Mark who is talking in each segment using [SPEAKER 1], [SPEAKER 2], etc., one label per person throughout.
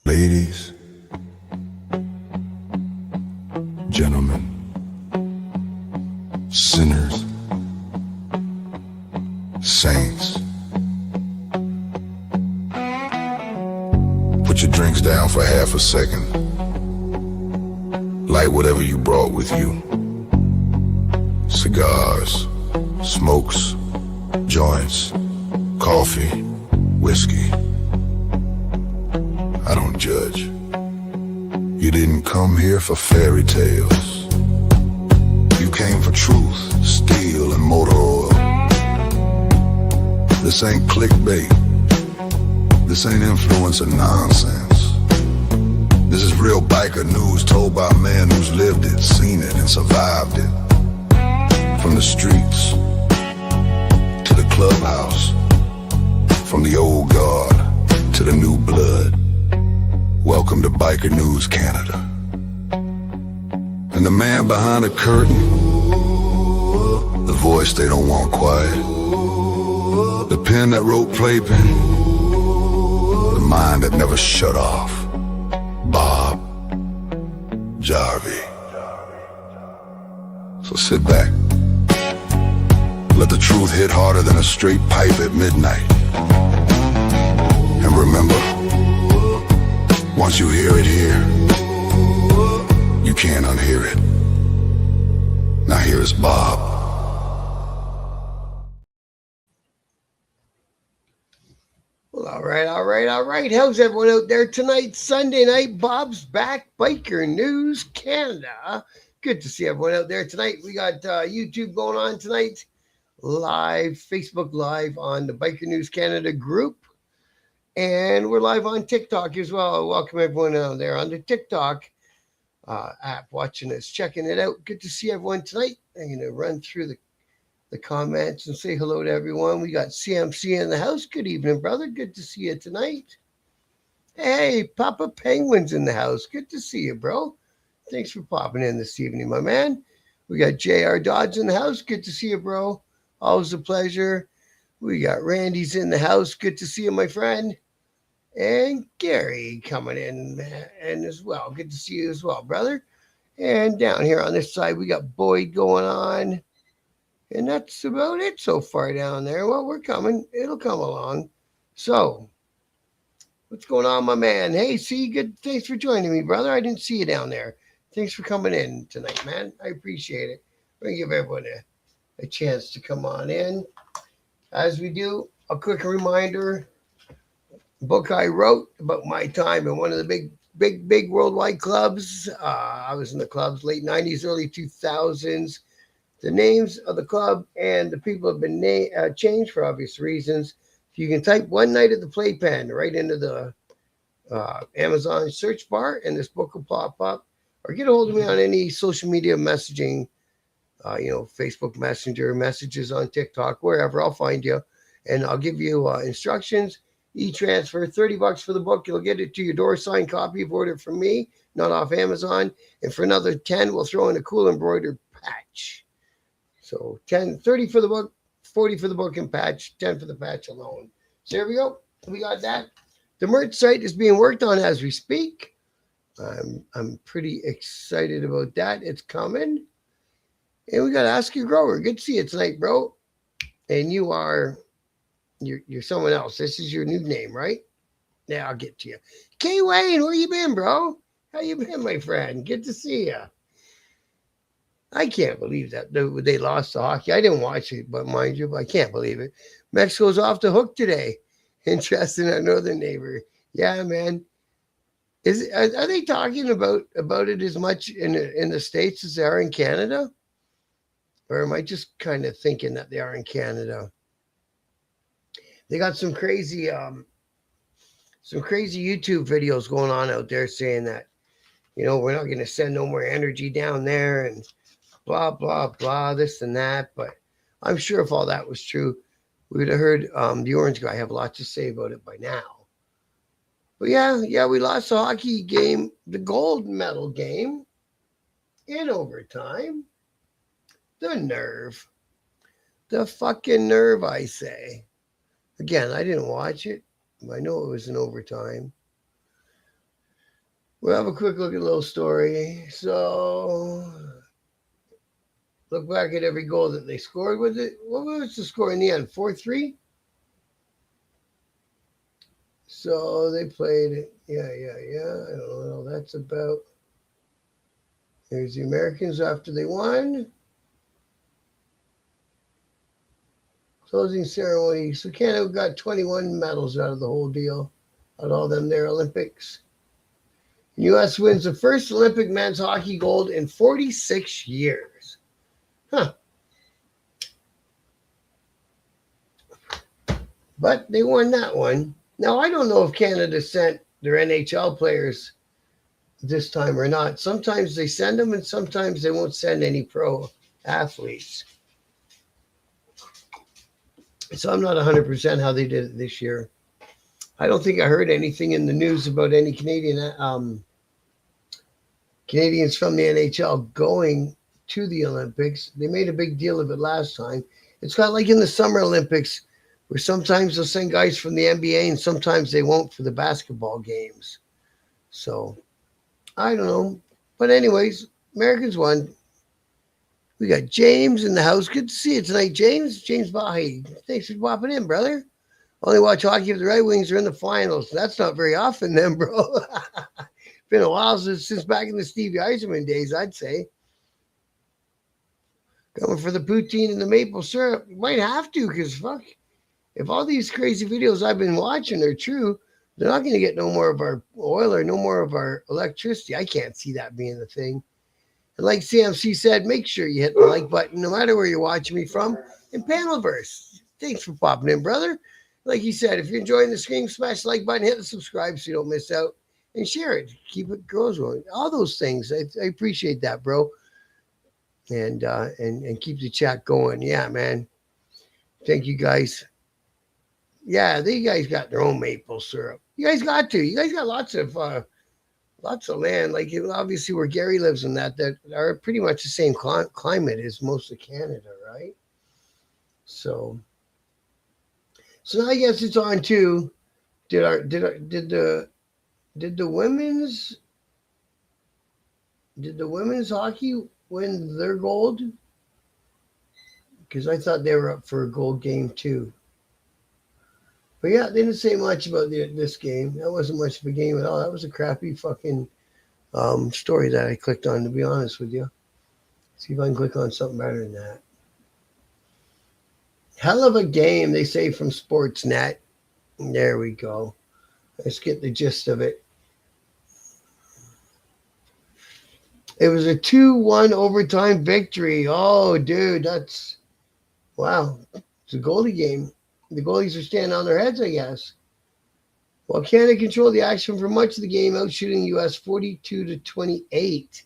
[SPEAKER 1] Ladies, gentlemen, sinners, saints, put your drinks down for half a second. Light whatever you brought with you. Cigars, smokes, joints, coffee, whiskey. I don't judge. You didn't come here for fairy tales. You came for truth, steel, and motor oil. This ain't clickbait. This ain't influencer nonsense. This is real biker news told by a man who's lived it, seen it, and survived it. From the streets to the clubhouse, from the old guard to the new blood. Welcome to Biker News Canada. And the man behind the curtain, the voice they don't want quiet, the pen that wrote Playpen, the mind that never shut off, Bob Jarvie. So sit back, let the truth hit harder than a straight pipe at midnight. And remember, once you hear it here, you can't unhear it. Now here is Bob.
[SPEAKER 2] Well, all right. How's everyone out there tonight? Sunday night, Bob's back, Biker News Canada. Good to see everyone out there tonight. We got YouTube going on tonight, live, Facebook Live on the Biker News Canada group. And we're live on TikTok as well. Welcome everyone out there on the TikTok app watching us, checking it out. Good to see everyone tonight. I'm going to run through the comments and say hello to everyone. We got CMC in the house. Good evening, brother. Good to see you tonight. Hey, Papa Penguin's in the house. Good to see you, bro. Thanks for popping in this evening, my man. We got JR Dodge in the house. Good to see you, bro. Always a pleasure. We got Randy's in the house. Good to see you, my friend. And Gary coming in and as well. Good to see you as well, brother. And down here on this side, we got Boyd going on. And that's about it so far down there. Well, we're coming. It'll come along. So, what's going on, my man? Hey, see, good. Thanks for joining me, brother. I didn't see you down there. Thanks for coming in tonight, man. I appreciate it. We're going to give everyone a chance to come on in. As we do, a quick reminder. Book I wrote about my time in one of the big worldwide clubs. I was in the clubs late 90s, early 2000s. The names of the club and the people have been changed for obvious reasons. You can type One Night at the Playpen right into the Amazon search bar, and this book will pop up. Or get a hold of me on any social media messaging, Facebook Messenger, messages on TikTok, wherever. I'll find you, and I'll give you instructions. E-transfer, $30 for the book. You'll get it to your door, signed copy of order from me, not off Amazon. And for another 10, we'll throw in a cool embroidered patch. So 30 for the book, 40 for the book and patch, 10 for the patch alone. So there we go. We got that. The merch site is being worked on as we speak. I'm pretty excited about that. It's coming. And we got Ask Your Grower. Good to see you tonight, bro. And you're someone else. This is your new name, right? Yeah, I'll get to you. K. Wayne, where you been, bro? How you been, my friend? Good to see you. I can't believe that they lost the hockey. I didn't watch it, but mind you, I can't believe it. Mexico's off the hook today. Interesting, our northern neighbor. Yeah, man. Are they talking about it as much in the States as they are in Canada? Or am I just kind of thinking that they are in Canada? They got some crazy YouTube videos going on out there saying that, we're not going to send no more energy down there and blah, blah, blah, this and that. But I'm sure if all that was true, we would have heard the orange guy have a lot to say about it by now. But yeah, we lost the hockey game, the gold medal game, in overtime. The nerve. The fucking nerve, I say. Again, I didn't watch it. I know it was in overtime. We'll have a quick look at a little story. So, look back at every goal that they scored. What was the score in the end? 4-3? So they played it. Yeah. I don't know what that's about. There's the Americans after they won. Closing ceremony. So Canada got 21 medals out of the whole deal, out of all them there Olympics. U.S. wins the first Olympic men's hockey gold in 46 years. Huh. But they won that one. Now, I don't know if Canada sent their NHL players this time or not. Sometimes they send them and sometimes they won't send any pro athletes. So I'm not 100% how they did it this year. I don't think I heard anything in the news about any Canadians from the NHL going to the Olympics. They made a big deal of it last time. It's kind of like in the Summer Olympics, where sometimes they'll send guys from the NBA and sometimes they won't for the basketball games. So, I don't know. But anyways, Americans won. We got James in the house. Good to see you tonight, James. James Bahi. Thanks for popping in, brother. Only watch hockey if the Red Wings are in the finals. That's not very often then, bro. Been a while since back in the Stevie Eiserman days, I'd say. Going for the poutine and the maple syrup. You might have to, because fuck. If all these crazy videos I've been watching are true, they're not going to get no more of our oil or no more of our electricity. I can't see that being the thing. And like CMC said, make sure you hit the like button no matter where you're watching me from. And Panelverse, thanks for popping in, brother. Like he said, if you're enjoying the stream, smash the like button, hit the subscribe so you don't miss out, and share it. Keep it growing. All those things. I appreciate that, bro. And keep the chat going. Yeah, man. Thank you, guys. Yeah, they guys got their own maple syrup. You guys got to. You guys got lots of land. Like obviously where Gary lives and that are pretty much the same climate as most of Canada, right? So now I guess it's on to did the women's hockey win their gold? Because I thought they were up for a gold game too. But yeah, they didn't say much about this game. That wasn't much of a game at all. That was a crappy fucking story that I clicked on, to be honest with you. See if I can click on something better than that. Hell of a game, they say from Sportsnet. There we go. Let's get the gist of it. It was a 2-1 overtime victory. Oh, dude, that's... Wow. It's a goalie game. The goalies are standing on their heads, I guess. While Canada controlled the action for much of the game, outshooting U.S. 42-28.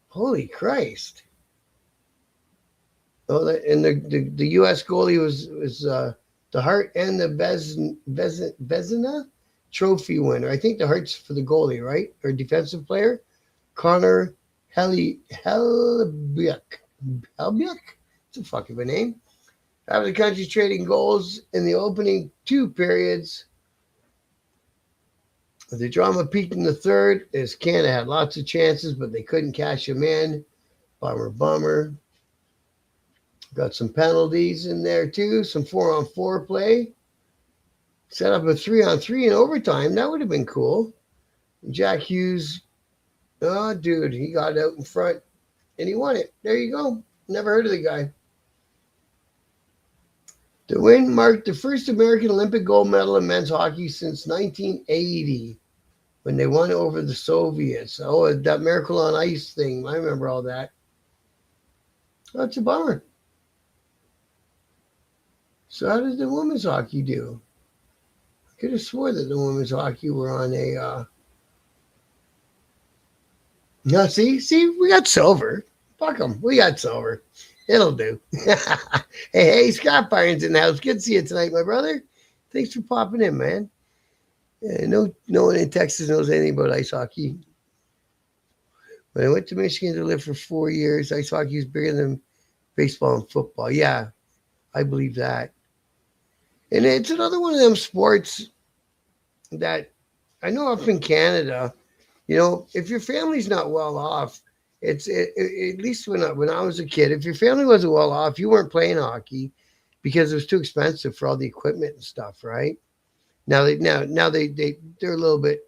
[SPEAKER 2] Holy Christ. Oh, and the U.S. goalie was the Hart and the Vezina trophy winner. I think the Hart's for the goalie, right? Or defensive player. Connor Helbiak. It's a fuck of a name. After the country trading goals in the opening two periods, the drama peaked in the third as Canada had lots of chances, but they couldn't cash them in. Bummer. Got some penalties in there too, some 4-on-4 play. Set up a 3-on-3 in overtime. That would have been cool. Jack Hughes, oh, dude, he got out in front and he won it. There you go. Never heard of the guy. The win marked the first American Olympic gold medal in men's hockey since 1980 when they won over the Soviets. Oh, that Miracle on Ice thing. I remember all that. That's a bummer. So how did the women's hockey do? I could have swore that the women's hockey were on a... No, see, we got silver. Fuck them. We got silver. It'll do. Hey, Scott Byron's in the house. Good to see you tonight, my brother. Thanks for popping in, man. No one in Texas knows anything about ice hockey. When I went to Michigan to live for 4 years, ice hockey was bigger than baseball and football. Yeah, I believe that. And it's another one of them sports that I know up in Canada, you know, if your family's not well off, at least when I was a kid, if your family wasn't well off, you weren't playing hockey because it was too expensive for all the equipment and stuff, right? Now they're a little bit.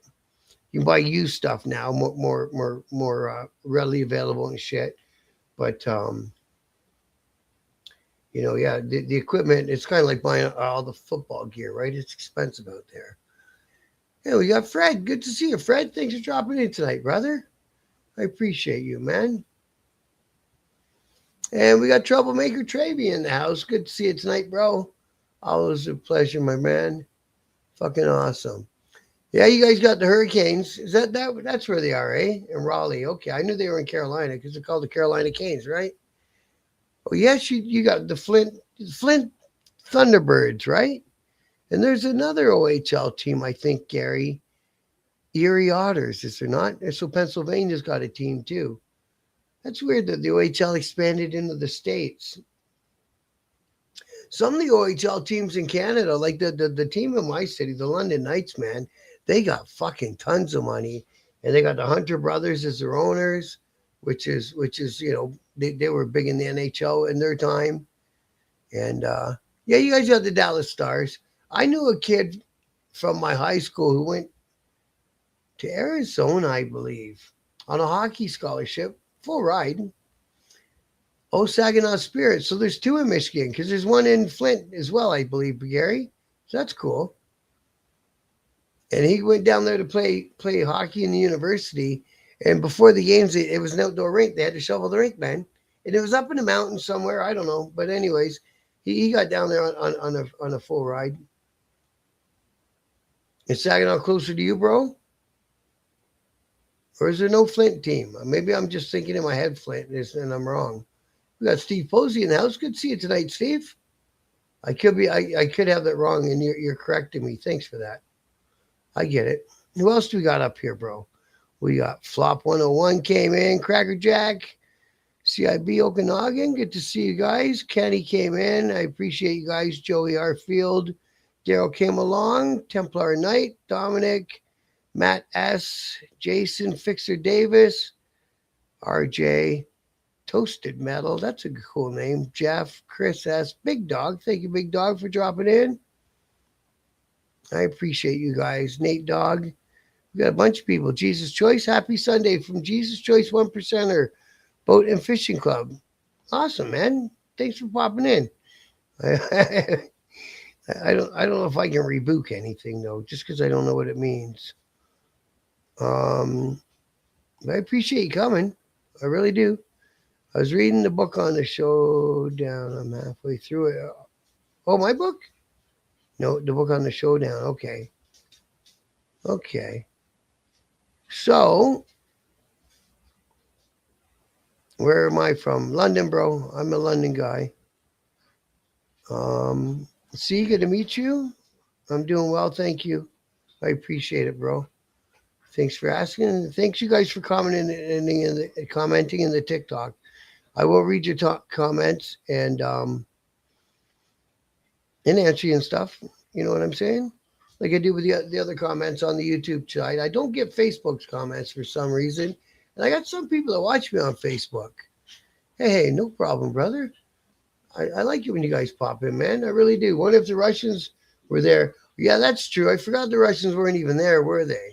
[SPEAKER 2] You can buy used stuff now, more readily available and shit. But yeah, the equipment, it's kind of like buying all the football gear, right? It's expensive out there. Hey, we got Fred. Good to see you, Fred. Thanks for dropping in tonight, brother. I appreciate you, man. And we got Troublemaker Travy in the house. Good to see you tonight, bro. Always a pleasure, my man. Fucking awesome. Yeah, you guys got the Hurricanes. Is that's where they are, eh? In Raleigh. Okay, I knew they were in Carolina because they're called the Carolina Canes, right? Oh yes, you got the Flint Thunderbirds, right? And there's another OHL team, I think, Gary. Erie Otters, is there not? And so Pennsylvania's got a team too. That's weird that the OHL expanded into the States. Some of the OHL teams in Canada, like the team in my city, the London Knights, man, they got fucking tons of money. And they got the Hunter brothers as their owners, which is they were big in the NHL in their time. And yeah, you guys got the Dallas Stars. I knew a kid from my high school who went to Arizona, I believe, on a hockey scholarship, full ride. Oh, Saginaw Spirit. So there's two in Michigan because there's one in Flint as well, I believe, Gary. So that's cool. And he went down there to play hockey in the university. And before the games, it was an outdoor rink. They had to shovel the rink, man. And it was up in the mountains somewhere. I don't know. But anyways, he got down there on a full ride. Is Saginaw closer to you, bro? Or is there no Flint team? Maybe I'm just thinking in my head Flint and I'm wrong. We got Steve Posey in the house. Good to see you tonight, Steve. I could have that wrong, and you're correcting me. Thanks for that. I get it. Who else do we got up here, bro? We got Flop 101 came in, Cracker Jack, CIB Okanagan. Good to see you guys. Kenny came in. I appreciate you guys. Joey Arfield. Daryl came along. Templar Knight. Dominic. Matt S. Jason Fixer Davis. RJ. Toasted Metal. That's a cool name. Jeff. Chris S. Big Dog. Thank you, Big Dog, for dropping in. I appreciate you guys. Nate Dog. We got a bunch of people. Jesus Choice. Happy Sunday from Jesus Choice 1%er Boat and Fishing Club. Awesome, man. Thanks for popping in. I don't know if I can rebook anything though, just because I don't know what it means. I appreciate you coming. I really do. I was reading the book on the showdown. I'm halfway through it. Oh, my book? No, the book on the showdown. Okay. So, where am I from? London, bro. I'm a London guy. See, good to meet you. I'm doing well, thank you. I appreciate it, bro. Thanks for asking. Thanks you guys for commenting in the TikTok. I will read your comments and answer you and stuff. You know what I'm saying? Like I do with the other comments on the YouTube side. I don't get Facebook's comments for some reason. And I got some people that watch me on Facebook. Hey, no problem, brother. I like it when you guys pop in, man. I really do. What if the Russians were there? Yeah, that's true. I forgot the Russians weren't even there, were they?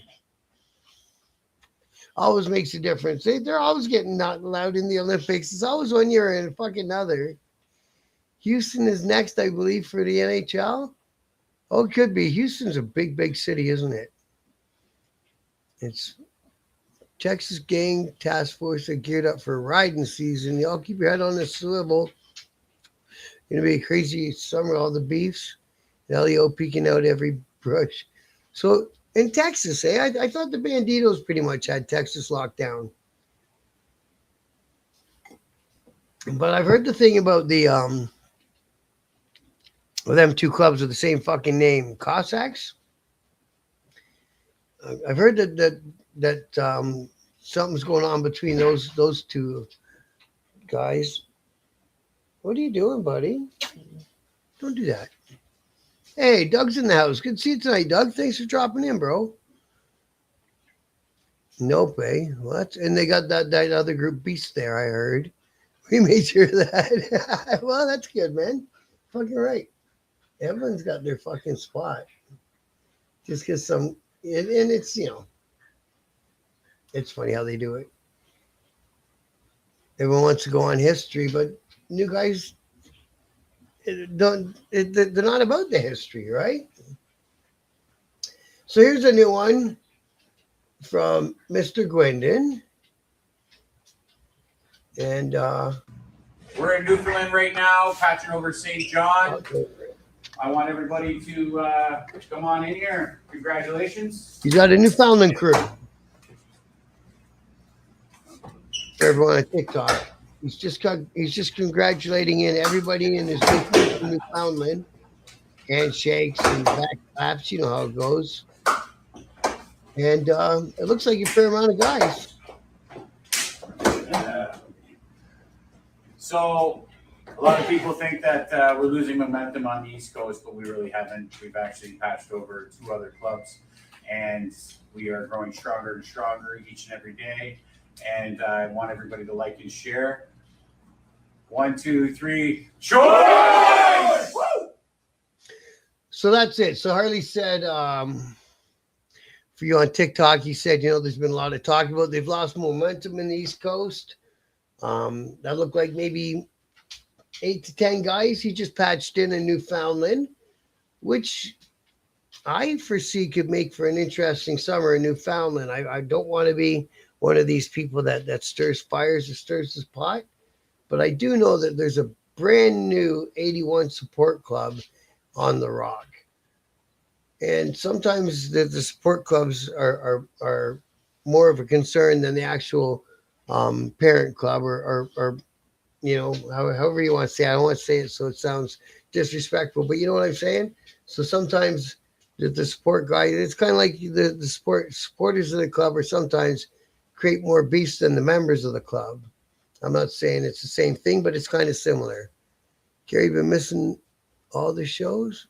[SPEAKER 2] Always makes a difference. They're always getting not allowed in the Olympics. It's always one year and fucking another. Houston is next, I believe, for the NHL. Oh, it could be. Houston's a big, big city, isn't it? It's Texas Gang Task Force are geared up for riding season. Y'all keep your head on the swivel. Gonna be a crazy summer, all the beefs. LEO peeking out every brush. So in Texas, I thought the Banditos pretty much had Texas locked down. But I've heard the thing about the them two clubs with the same fucking name, Cossacks. I've heard that something's going on between those two guys. What are you doing, buddy? Don't do that. Hey, Doug's in the house. Good to see you tonight, Doug. Thanks for dropping in, bro. Nope, eh? What? And they got that other group Beast there, I heard. We made sure of that. Well, that's good, man. Fucking right. Everyone's got their fucking spot. Just because and it's, it's funny how they do it. Everyone wants to go on history, but new guys they're not about the history, right? So here's a new one from Mr. Gwendon. And
[SPEAKER 3] we're in Newfoundland right now, patching over St. John. I want everybody to come on in here. Congratulations.
[SPEAKER 2] You got a Newfoundland crew. For everyone on TikTok. He's just congratulating everybody in his Newfoundland. Handshakes and back claps, you know how it goes. And it looks like a fair amount of guys.
[SPEAKER 3] So a lot of people think that we're losing momentum on the East Coast, but we really haven't. We've actually patched over 2 other clubs, and we are growing stronger and stronger each and every day. And I want everybody to like and share. 1, 2, 3, choice! Woo!
[SPEAKER 2] So that's it. So Harley said, for you on TikTok, he said, there's been a lot of talk about they've lost momentum in the East Coast. That looked like maybe 8 to 10 guys he just patched in Newfoundland, which I foresee could make for an interesting summer in Newfoundland. I don't want to be one of these people that stirs fires or stirs this pot, but I do know that there's a brand new 81 support club on the Rock. And sometimes the support clubs are more of a concern than the actual parent club or however you want to say it. I don't want to say it so it sounds disrespectful, but you know what I'm saying? So sometimes the support guy, it's kind of like the supporters of the club are sometimes create more beasts than the members of the club. I'm not saying it's the same thing, but it's kind of similar. Gary, been missing all the shows?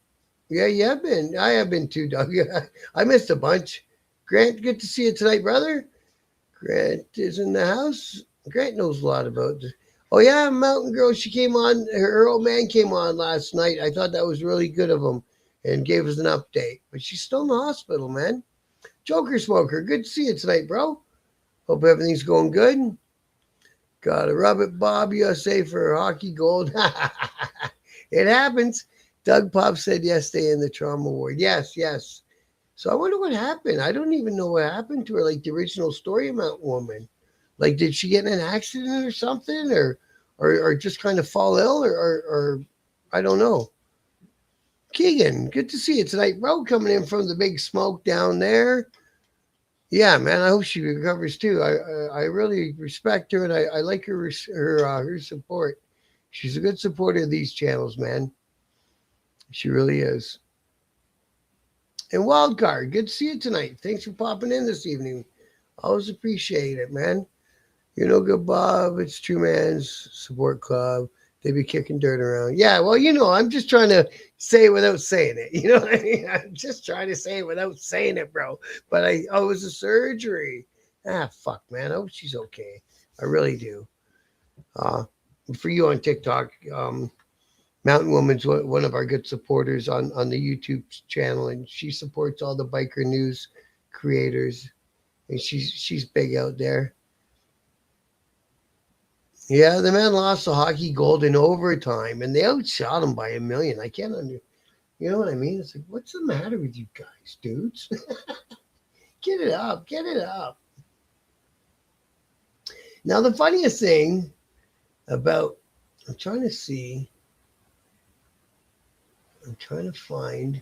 [SPEAKER 2] Yeah, you have been. I have been too, Doug. I missed a bunch. Grant, good to see you tonight, brother. Grant is in the house. Grant knows a lot about this. Oh, yeah, Mountain Girl, she came on. Her old man came on last night. I thought that was really good of him and gave us an update. But she's still in the hospital, man. Joker Smoker, good to see you tonight, bro. Hope everything's going good. Gotta rub it, Bob USA for hockey gold. It happens. Doug Pop said yesterday in the Trauma Award. Yes. So I wonder what happened. I don't even know what happened to her, like the original Story Mountain woman. Like, did she get in an accident or something, or just kind of fall ill, or I don't know. Keegan, good to see you tonight, bro. Coming in from the big smoke down there. Yeah, man. I hope she recovers too. I really respect her, and I like her support. She's a good supporter of these channels, man. She really is. And Wildcard, good to see you tonight. Thanks for popping in this evening. Always appreciate it, man. Good, Bob. It's True Man's Support Club. They be kicking dirt around. Yeah, well, I'm just trying to say it without saying it. You know what I mean? I'm just trying to say it without saying it, bro. But it was a surgery. Fuck, man. I hope she's okay. I really do. For you on TikTok, Mountain Woman's one of our good supporters on the YouTube channel, and she supports all the biker news creators, and she's big out there. Yeah, the man lost the hockey gold in overtime, and they outshot him by 1 million. I can't you know what I mean? It's like, what's the matter with you guys, dudes? Get it up. Now, the funniest thing about, I'm trying to find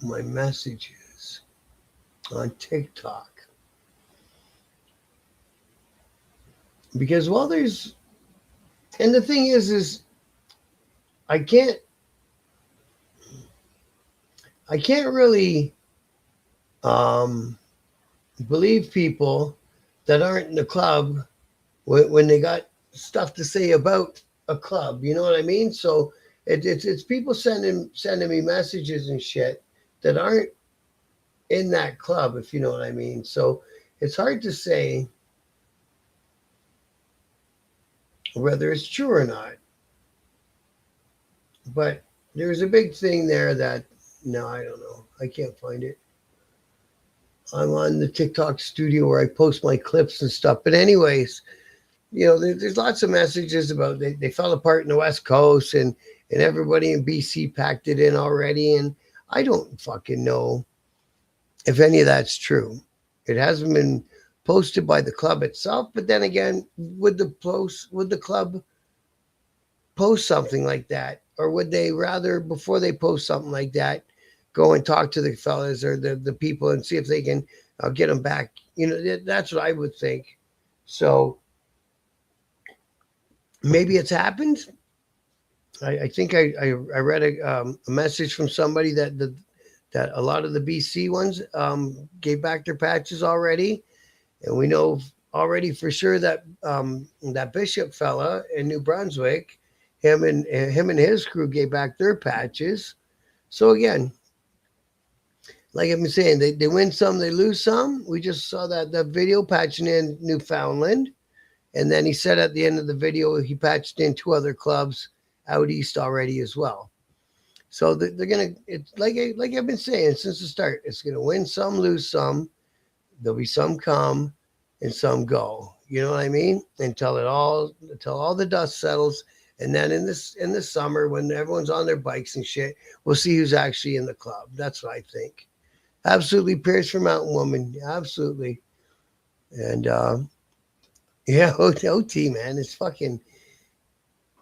[SPEAKER 2] my messages on TikTok. Because, and the thing is I can't really believe people that aren't in the club when they got stuff to say about a club. You know what I mean? So it's people sending me messages and shit that aren't in that club, if you know what I mean. So it's hard to say whether it's true or not. But there's a big thing there that, no, I don't know. I can't find it. I'm on the TikTok studio where I post my clips and stuff. But anyways, there's lots of messages about they fell apart in the West Coast, and everybody in BC packed it in already. And I don't fucking know if any of that's true. It hasn't been posted by the club itself. But then again, would the club post something like that? Or would they rather, before they post something like that, go and talk to the fellas or the people and see if they can get them back? That's what I would think. So maybe it's happened. I think I read a message from somebody that a lot of the BC ones gave back their patches already, and we know already for sure that that Bishop fella in New Brunswick, him and his crew gave back their patches. So again, like I've been saying, they win some, they lose some. We just saw that video patching in Newfoundland. And then he said at the end of the video, he patched in 2 other clubs out east already as well. So they're going to, it's like I've been saying since the start, it's going to win some, lose some. There'll be some come and some go. You know what I mean? Until all the dust settles. And then in the summer, when everyone's on their bikes and shit, we'll see who's actually in the club. That's what I think. Absolutely, Pierce for Mountain Woman. Absolutely. And yeah, OT, man. It's fucking,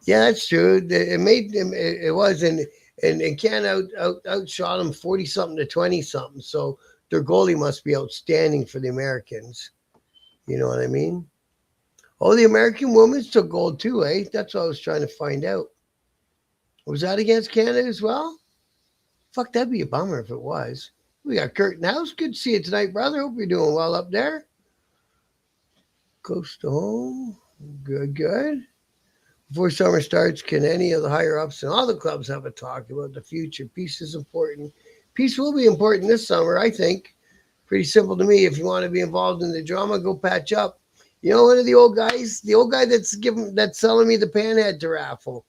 [SPEAKER 2] yeah, that's true. It was, and Canada outshot them 40-something to 20-something. So their goalie must be outstanding for the Americans. You know what I mean? Oh, the American women's took gold too, eh? That's what I was trying to find out. Was that against Canada as well? Fuck, that'd be a bummer if it was. We got Curtin House. Good to see you tonight, brother. Hope you're doing well up there. Close to home. Good. Before summer starts, can any of the higher-ups and all the clubs have a talk about the future? Peace is important. Peace will be important this summer, I think. Pretty simple to me. If you want to be involved in the drama, go patch up. You know, one of the old guys, the old guy that's selling me the panhead to raffle.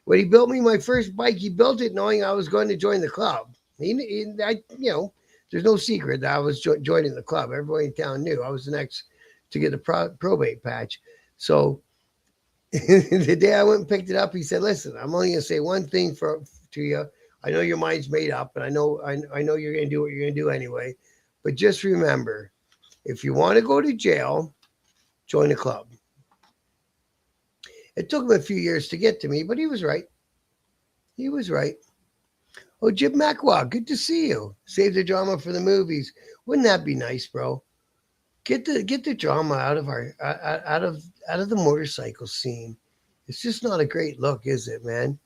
[SPEAKER 2] When he built me my first bike, he built it knowing I was going to join the club. There's no secret that I was joining the club. Everybody in town knew I was the next to get the probate patch. So the day I went and picked it up, he said, "Listen, I'm only going to say one thing to you. I know your mind's made up, and I know you're going to do what you're going to do anyway. But just remember, if you want to go to jail, join a club." It took him a few years to get to me, but he was right. He was right. Oh, Jim Macwa, good to see you. Save the drama for the movies. Wouldn't that be nice, bro? Get the drama out of the motorcycle scene. It's just not a great look, is it, man?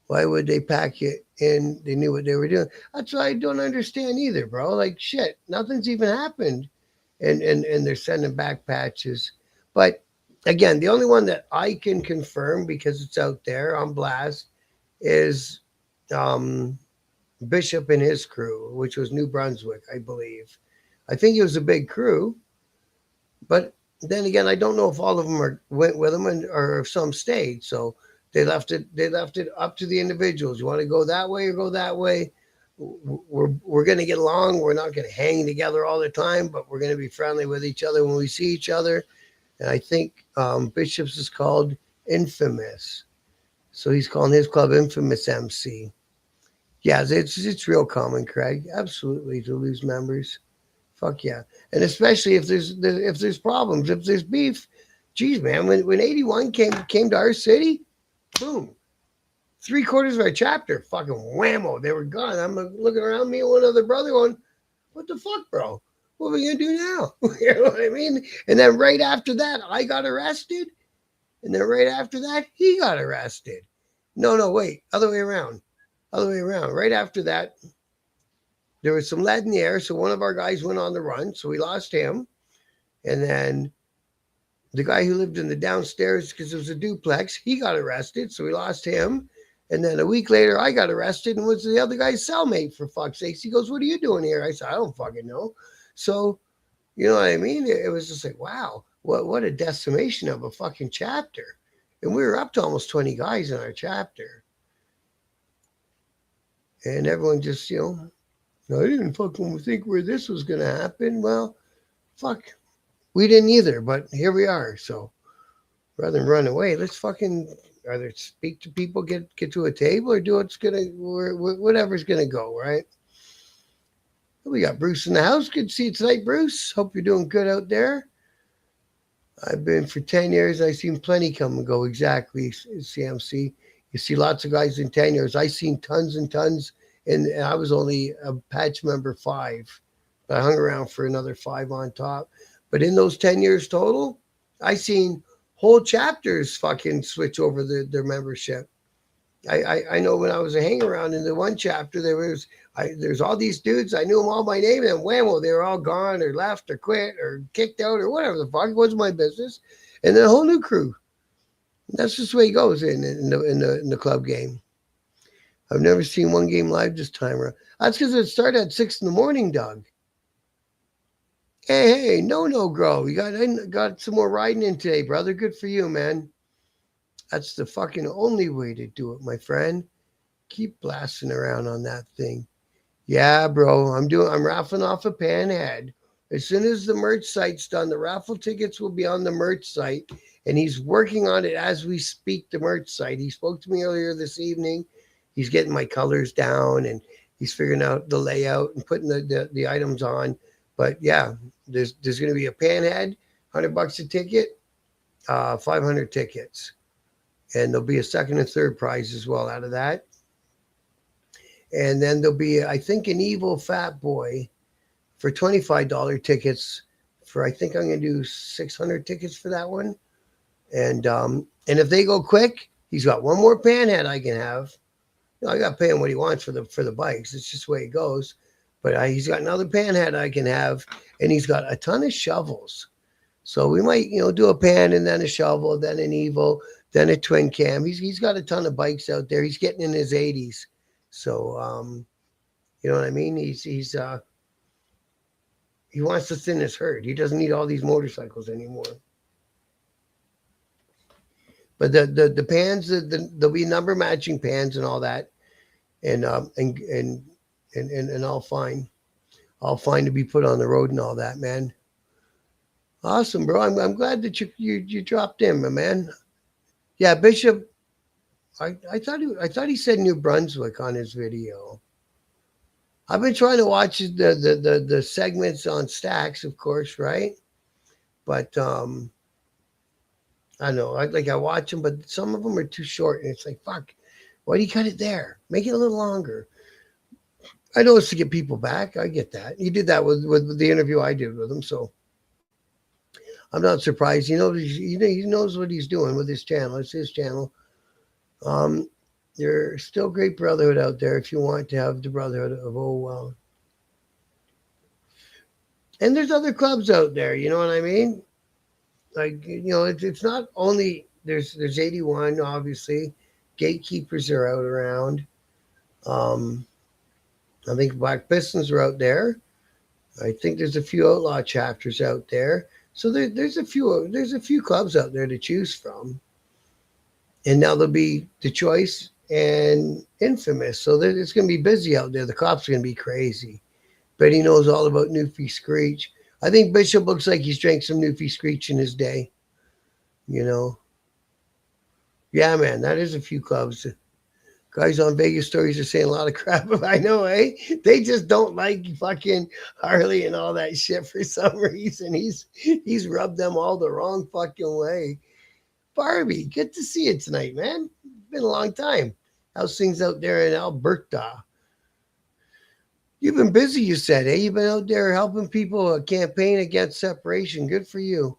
[SPEAKER 2] Why would they pack it in? They knew what they were doing. That's what I don't understand either, bro. Like, shit, nothing's even happened. And they're sending back patches. But again, the only one that I can confirm because it's out there on blast is Bishop and his crew, which was New Brunswick, I believe. I think it was a big crew. But then again, I don't know if all of them went with them or if some stayed. So they left it up to the individuals. You want to go that way or go that way? We're going to get along. We're not going to hang together all the time, but we're going to be friendly with each other when we see each other. And I think Bishop's is called Infamous. So he's calling his club Infamous MC. Yeah, it's real common, Craig. Absolutely, to lose members. Fuck yeah. And especially if there's problems, if there's beef. Geez, man, when 81 came to our city, boom. 3/4 of our chapter, fucking whammo, they were gone. I'm looking around, me and one other brother going, what the fuck, bro? What are we going to do now? You know what I mean? And then right after that, I got arrested. And then right after that, he got arrested. No, wait. Other way around. Right after that, there was some lead in the air. So one of our guys went on the run. So we lost him. And then the guy who lived in the downstairs, because it was a duplex, he got arrested. So we lost him. And then a week later, I got arrested and was the other guy's cellmate, for fuck's sakes. He goes, "What are you doing here?" I said, "I don't fucking know." So, you know what I mean? It was just like, wow, what a decimation of a fucking chapter. And we were up to almost 20 guys in our chapter. And everyone just, I didn't fucking think where this was going to happen. Well, fuck, we didn't either, but here we are. So rather than run away, let's fucking either speak to people, get to a table, or do whatever's gonna go, right? We got Bruce in the house. Good to see you tonight, Bruce. Hope you're doing good out there. I've been for 10 years. I've seen plenty come and go. Exactly, CMC. You see lots of guys in 10 years. I've seen tons and tons, and I was only a patch member 5. But I hung around for another 5 on top. But in those 10 years total, I seen whole chapters fucking switch over their membership. I know when I was a hang around in the one chapter, there's all these dudes. I knew them all by name, and whammo, they were all gone or left or quit or kicked out or whatever the fuck. It wasn't my business. And then a whole new crew. And that's just the way it goes in the club game. I've never seen one game live this time around. That's because it started at 6 a.m, Doug. Hey, no, Grow. You got some more riding in today, brother. Good for you, man. That's the fucking only way to do it, my friend. Keep blasting around on that thing. Yeah, bro. I'm raffling off a pan head. As soon as the merch site's done, the raffle tickets will be on the merch site, and he's working on it as we speak. The merch site. He spoke to me earlier this evening. He's getting my colors down, and he's figuring out the layout and putting the items on. But yeah, there's going to be a pan head, $100 a ticket, 500 tickets. And there'll be a second and third prize as well out of that. And then there'll be, I think, an evil fat boy for $25 tickets I think I'm going to do 600 tickets for that one. And if they go quick, he's got one more pan head I can have. I got to pay him what he wants for the bikes. It's just the way it goes. But he's got another pan head I can have, and he's got a ton of shovels. So we might, do a pan and then a shovel, then an evil, then a twin cam. He's got a ton of bikes out there. He's getting in his 80s. So, you know what I mean? He wants to thin his herd. He doesn't need all these motorcycles anymore. But the pans, there'll be number matching pans and all that, and all fine to be put on the road and all that, man. Awesome, bro. I'm glad that you dropped in, my man. Yeah, Bishop. I thought he said New Brunswick on his video. I've been trying to watch the segments on Stacks, of course, right? But I know I watch them, but some of them are too short, and it's like, fuck, why do you cut it there? Make it a little longer. I know it's to get people back. I get that. He did that with the interview I did with him, so I'm not surprised. He knows what he's doing with his channel. It's his channel. There's still great brotherhood out there if you want to have the brotherhood of And there's other clubs out there, you know what I mean? Like, it's not only there's 81, obviously. Gatekeepers are out around. I think Black Pistons are out there. I think there's a few outlaw chapters out there. So there's a few clubs out there to choose from. And now there'll be The Choice and Infamous. So it's going to be busy out there. The cops are going to be crazy. But he knows all about Newfie Screech. I think Bishop looks like he's drank some Newfie Screech in his day. Yeah, man, that is a few clubs. Guys on Vegas Stories are saying a lot of crap. I know, eh? They just don't like fucking Harley and all that shit for some reason. He's rubbed them all the wrong fucking way. Barbie, good to see you tonight, man. It's been a long time. How's things out there in Alberta? You've been busy, you said, eh? You've been out there helping people campaign against separation. Good for you.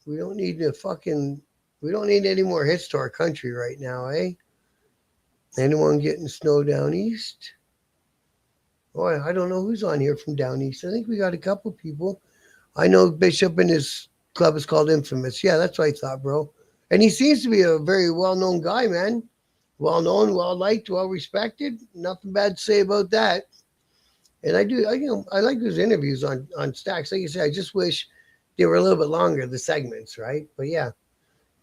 [SPEAKER 2] We don't need any more hits to our country right now, eh? Anyone getting snow down east? Boy, I don't know who's on here from down east. I think we got a couple people. I know Bishop and his club is called Infamous. Yeah, that's what I thought, bro. And he seems to be a very well-known guy, man. well known, well liked, well respected. Nothing bad to say about that. And I like those interviews on Stacks. Like you said, I just wish they were a little bit longer, the segments, right? But yeah,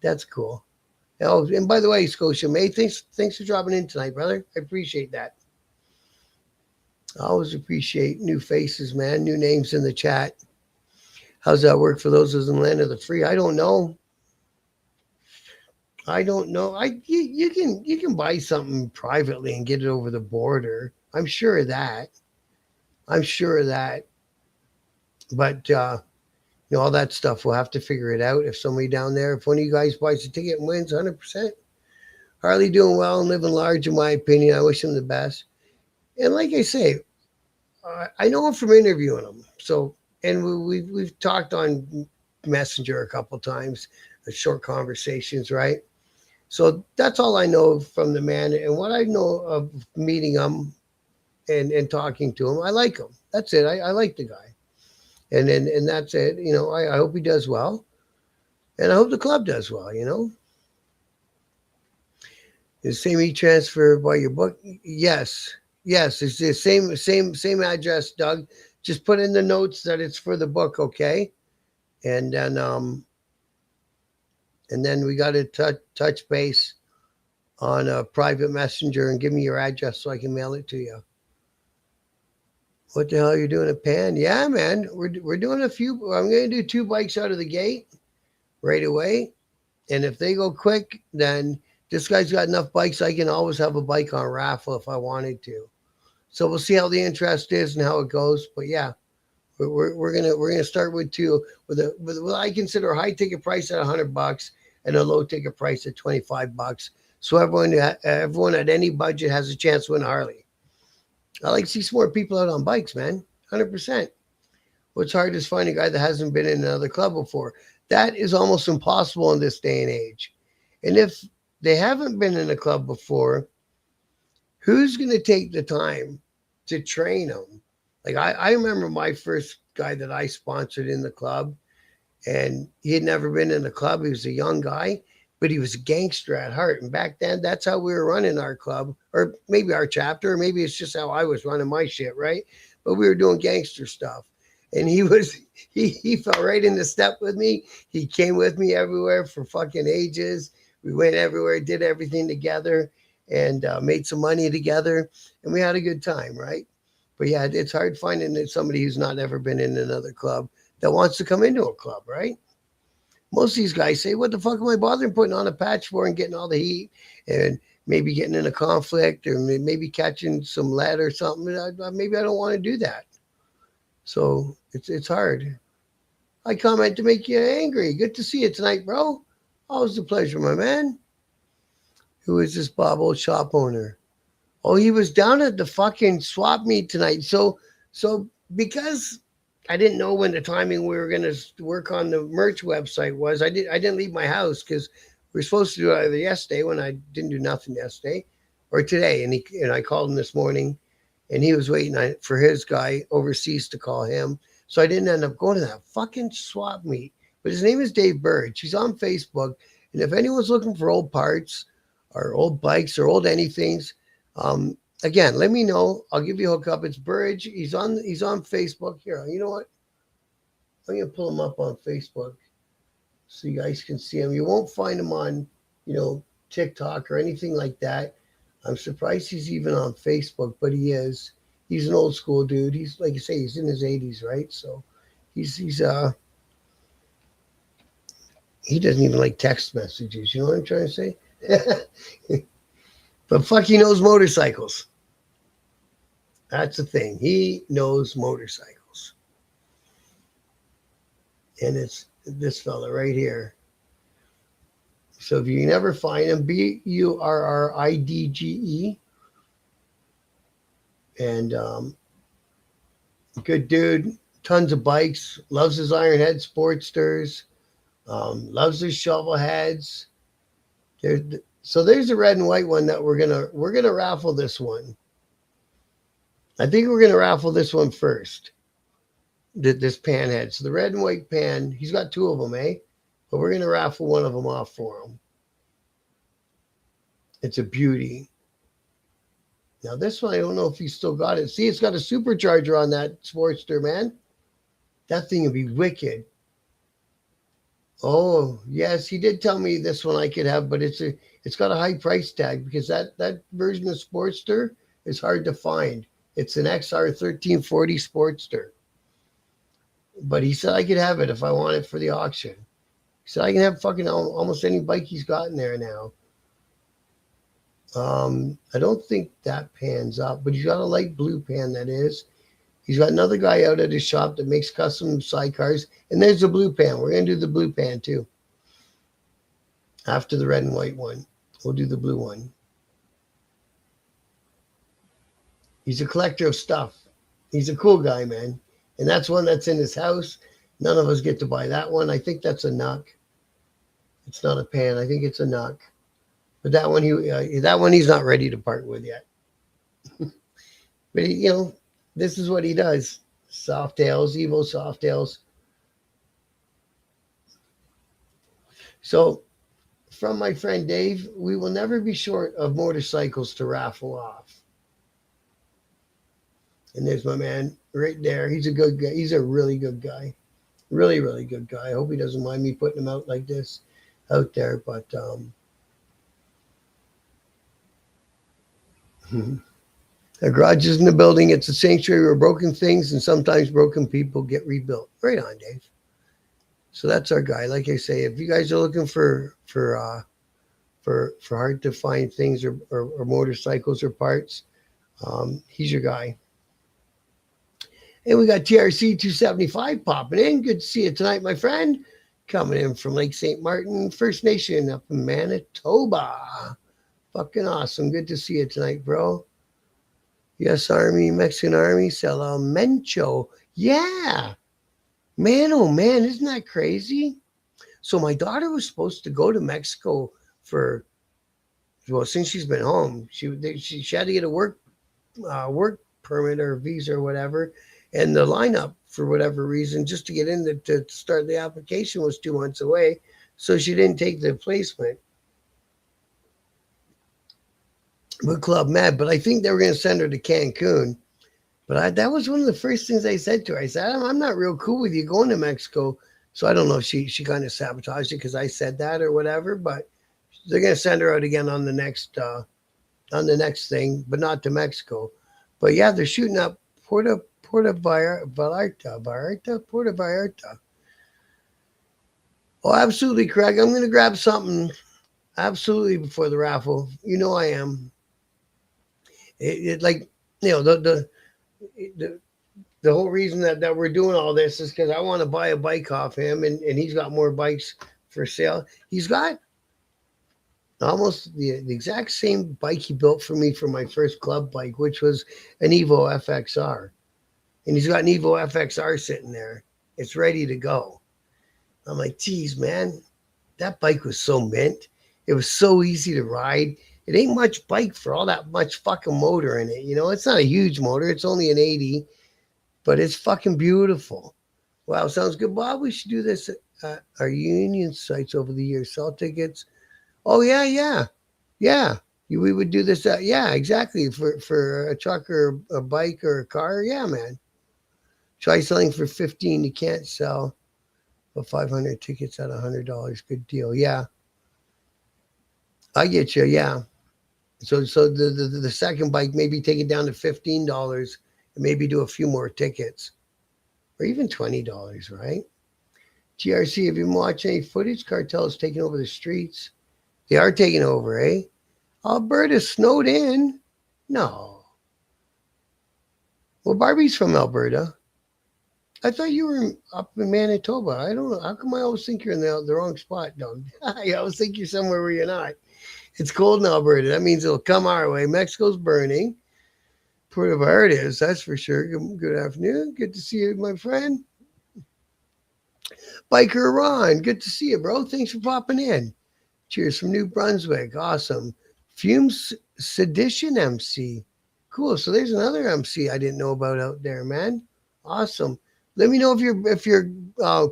[SPEAKER 2] that's cool. Oh, and by the way, Scotia May, thanks for dropping in tonight, brother. I appreciate that. I always appreciate new faces, man, new names in the chat. How's that work for those who's in the land of the free? I don't know. You can buy something privately and get it over the border. I'm sure of that. I'm sure of that. But all that stuff, we'll have to figure it out. If somebody down there, if one of you guys buys a ticket and wins 100%, Harley doing well and living large, in my opinion. I wish him the best. And like I say, I know him from interviewing him. So, and we've talked on Messenger a couple times, short conversations, right? So that's all I know from the man. And what I know of meeting him and talking to him, I like him. That's it. I like the guy. And that's it. I hope he does well. And I hope the club does well, The same e-transfer by your book? Yes. Yes, it's the same address, Doug. Just put in the notes that it's for the book, okay? And then we got to touch base on a private messenger and give me your address so I can mail it to you. What the hell are you doing at Pan? Yeah, man, we're doing a few. I'm going to do 2 bikes out of the gate right away. And if they go quick, then this guy's got enough bikes. I can always have a bike on raffle if I wanted to. So we'll see how the interest is and how it goes. But yeah, we're gonna start with 2 with what I consider a high ticket price at $100 and a low ticket price at $25. So everyone at any budget has a chance to win a Harley. I like to see some more people out on bikes, man. 100%. What's hard is finding a guy that hasn't been in another club before. That is almost impossible in this day and age. And if they haven't been in a club before, who's going to take the time to train them? Like I remember my first guy that I sponsored in the club, and he had never been in a club. He was a young guy, but he was a gangster at heart. And back then, that's how we were running our club, or maybe our chapter, or maybe it's just how I was running my shit, right? But we were doing gangster stuff. And he fell right into step with me. He came with me everywhere for fucking ages. We went everywhere, did everything together, and made some money together. And we had a good time, right? But yeah, it's hard finding somebody who's not ever been in another club that wants to come into a club, right? Most of these guys say, what the fuck am I bothering putting on a patch for and getting all the heat and maybe getting in a conflict or maybe catching some lead or something? Maybe I don't want to do that. So it's hard. I comment to make you angry. Good to see you tonight, bro. Always a pleasure, my man. Who is this Bob Old shop owner? Oh, he was down at the fucking swap meet tonight. So because I didn't know when the timing we were going to work on the merch website was, I didn't leave my house because we were supposed to do it either yesterday when I didn't do nothing yesterday or today. And I called him this morning and he was waiting for his guy overseas to call him. So I didn't end up going to that fucking swap meet. But his name is Dave Burge. He's on Facebook. And if anyone's looking for old parts or old bikes or old anythings, again, let me know. I'll give you a hookup. It's Burge. He's on Facebook. Here, you know what? I'm going to pull him up on Facebook so you guys can see him. You won't find him on, TikTok or anything like that. I'm surprised he's even on Facebook, but he is. He's an old school dude. He's, like you say, he's in his 80s, right? So he doesn't even like text messages. You know what I'm trying to say? But fuck, he knows motorcycles. That's the thing. He knows motorcycles. And it's this fella right here. So if you never find him, Burridge. And good dude. Tons of bikes. Loves his Ironhead Sportsters. Loves his shovel heads. So there's a red and white one that we're gonna raffle this one. I think we're gonna raffle this one first. This pan head. So the red and white pan, he's got 2 of them, eh? But we're gonna raffle one of them off for him. It's a beauty. Now this one, I don't know if he's still got it. See, it's got a supercharger on that Sportster, man. That thing would be wicked. Oh yes, he did tell me this one I could have, but it's got a high price tag because that version of Sportster is hard to find. It's an XR 1340 Sportster. But he said I could have it if I want it for the auction. He said I can have fucking almost any bike he's got in there now. I don't think that pan's up, but he's got a light blue pan that is. He's got another guy out at his shop that makes custom sidecars, and there's the blue pan. We're gonna do the blue pan too. After the red and white one, we'll do the blue one. He's a collector of stuff. He's a cool guy, man. And that's one that's in his house. None of us get to buy that one. I think that's a Nuck. It's not a pan. I think it's a Nuck. But that one, he's not ready to part with yet. But he, this is what he does. Soft tails, Evo soft tails. So, from my friend Dave, we will never be short of motorcycles to raffle off. And there's my man right there. He's a good guy. He's a really good guy. Really, really good guy. I hope he doesn't mind me putting him out like this out there. But a garage isn't a building. It's a sanctuary where broken things and sometimes broken people get rebuilt. Right on, Dave. So that's our guy. Like I say, if you guys are looking for hard to find things or motorcycles or parts, he's your guy. And we got TRC 275 popping in. Good to see you tonight, my friend. Coming in from Lake St. Martin, First Nation up in Manitoba. Fucking awesome. Good to see you tonight, bro. Yes, Army, Mexican Army, Salamencho. Yeah. Man, oh man, isn't that crazy? So my daughter was supposed to go to Mexico since she's been home. She had to get a work permit or visa or whatever. And the lineup, for whatever reason, just to get in to start the application was 2 months away. So she didn't take the placement. But Club Med. But I think they were going to send her to Cancun. But that was one of the first things I said to her. I said, I'm not real cool with you going to Mexico. So I don't know if she kind of sabotaged it because I said that or whatever. But they're going to send her out again on the next thing, but not to Mexico. But yeah, they're shooting up Puerto Vallarta. Oh, absolutely, Craig. I'm going to grab something absolutely before the raffle. You know I am. The whole reason that we're doing all this is because I want to buy a bike off him, and he's got more bikes for sale. He's got almost the exact same bike he built for me for my first club bike, which was an Evo FXR. And he's got an Evo FXR sitting there. It's ready to go. I'm like, geez, man, that bike was so mint. It was so easy to ride. It ain't much bike for all that much fucking motor in it. It's not a huge motor. It's only an 80, but it's fucking beautiful. Wow, sounds good, Bob. We should do this at our union sites over the years. Sell tickets. Oh, yeah. We would do this. Yeah, exactly. For a truck or a bike or a car. Yeah, man. Try selling for 15. You can't sell, but 500 tickets at $100. Good deal. Yeah. I get you. Yeah. So the second bike, maybe take it down to $15 and maybe do a few more tickets or even $20, right? GRC, have you been watching any footage? Cartel is taking over the streets. They are taking over, eh? Alberta snowed in. No. Well, Barbie's from Alberta. I thought you were up in Manitoba. I don't know. How come I always think you're in the wrong spot, Doug? I always think you're somewhere where you're not. It's cold in Alberta. That means it'll come our way. Mexico's burning. Puerto Vallarta is, that's for sure. Good afternoon. Good to see you, my friend. Biker Ron, good to see you, bro. Thanks for popping in. Cheers from New Brunswick. Awesome. Fumes Sedition MC. Cool. So there's another MC I didn't know about out there, man. Awesome. Let me know if your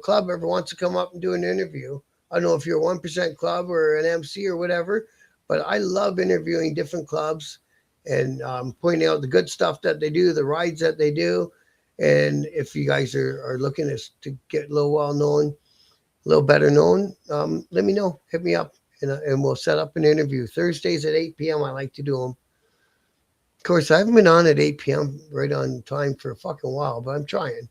[SPEAKER 2] club ever wants to come up and do an interview. I don't know if you're a 1% club or an MC or whatever, But I love interviewing different clubs and pointing out the good stuff that they do, the rides that they do. And if you guys are looking to get a little well known, a little better known, let me know. Hit me up, and we'll set up an interview. Thursdays at 8 p.m. I like to do them. Of course, I haven't been on at 8 p.m. right on time for a fucking while, but I'm trying.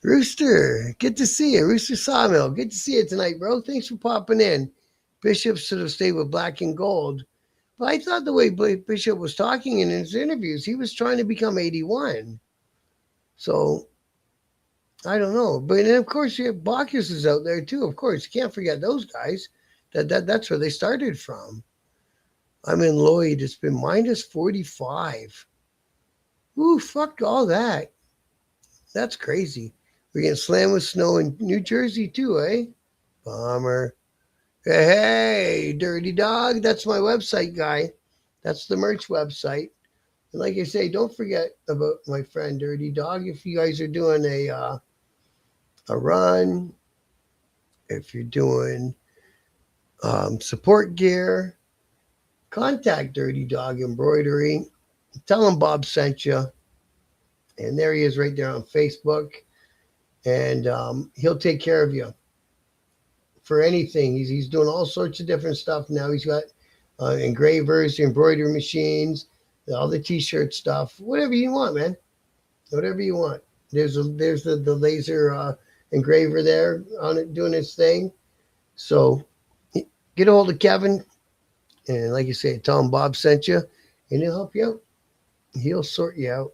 [SPEAKER 2] Rooster, good to see you. Rooster Sawmill, good to see you tonight, bro. Thanks for popping in. Bishop should have stayed with black and gold. But I thought the way Bishop was talking in his interviews, he was trying to become 81. So, I don't know. But then, of course, you have Bacchus is out there, too. Of course, you can't forget those guys. That's where they started from. I'm in Lloyd. It's been minus 45. Ooh, fuck all that. That's crazy. We're getting slammed with snow in New Jersey too, eh? Bummer. Hey, Dirty Dog. That's my website, guy. That's the merch website. And like I say, don't forget about my friend Dirty Dog. If you guys are doing a run, if you're doing support gear, contact Dirty Dog Embroidery. Tell him Bob sent you. And there he is right there on Facebook. And he'll take care of you for anything. He's doing all sorts of different stuff now. He's got engravers, embroidery machines, all the T-shirt stuff, whatever you want, man. Whatever you want. There's the laser engraver there on it doing its thing. So get a hold of Kevin. And like you say, tell him Bob sent you, and he'll help you out. He'll sort you out.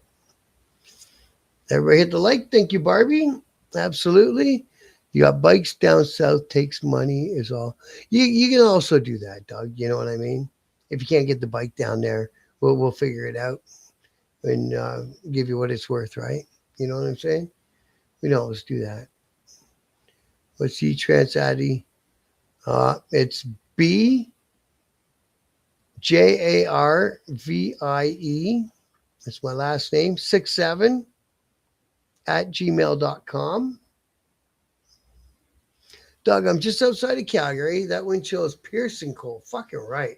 [SPEAKER 2] Everybody hit the like. Thank you, Barbie. Absolutely. You got bikes down south, takes money is all. You can also do that, Doug. You know what I mean? If you can't get the bike down there, we'll figure it out and give you what it's worth, right? You know what I'm saying? We can always do that. What's E-Trans-Addy? It's BJARVIE. That's my last name. 67 at gmail.com. Doug, I'm just outside of Calgary. That wind chill is piercing cold. Fucking right.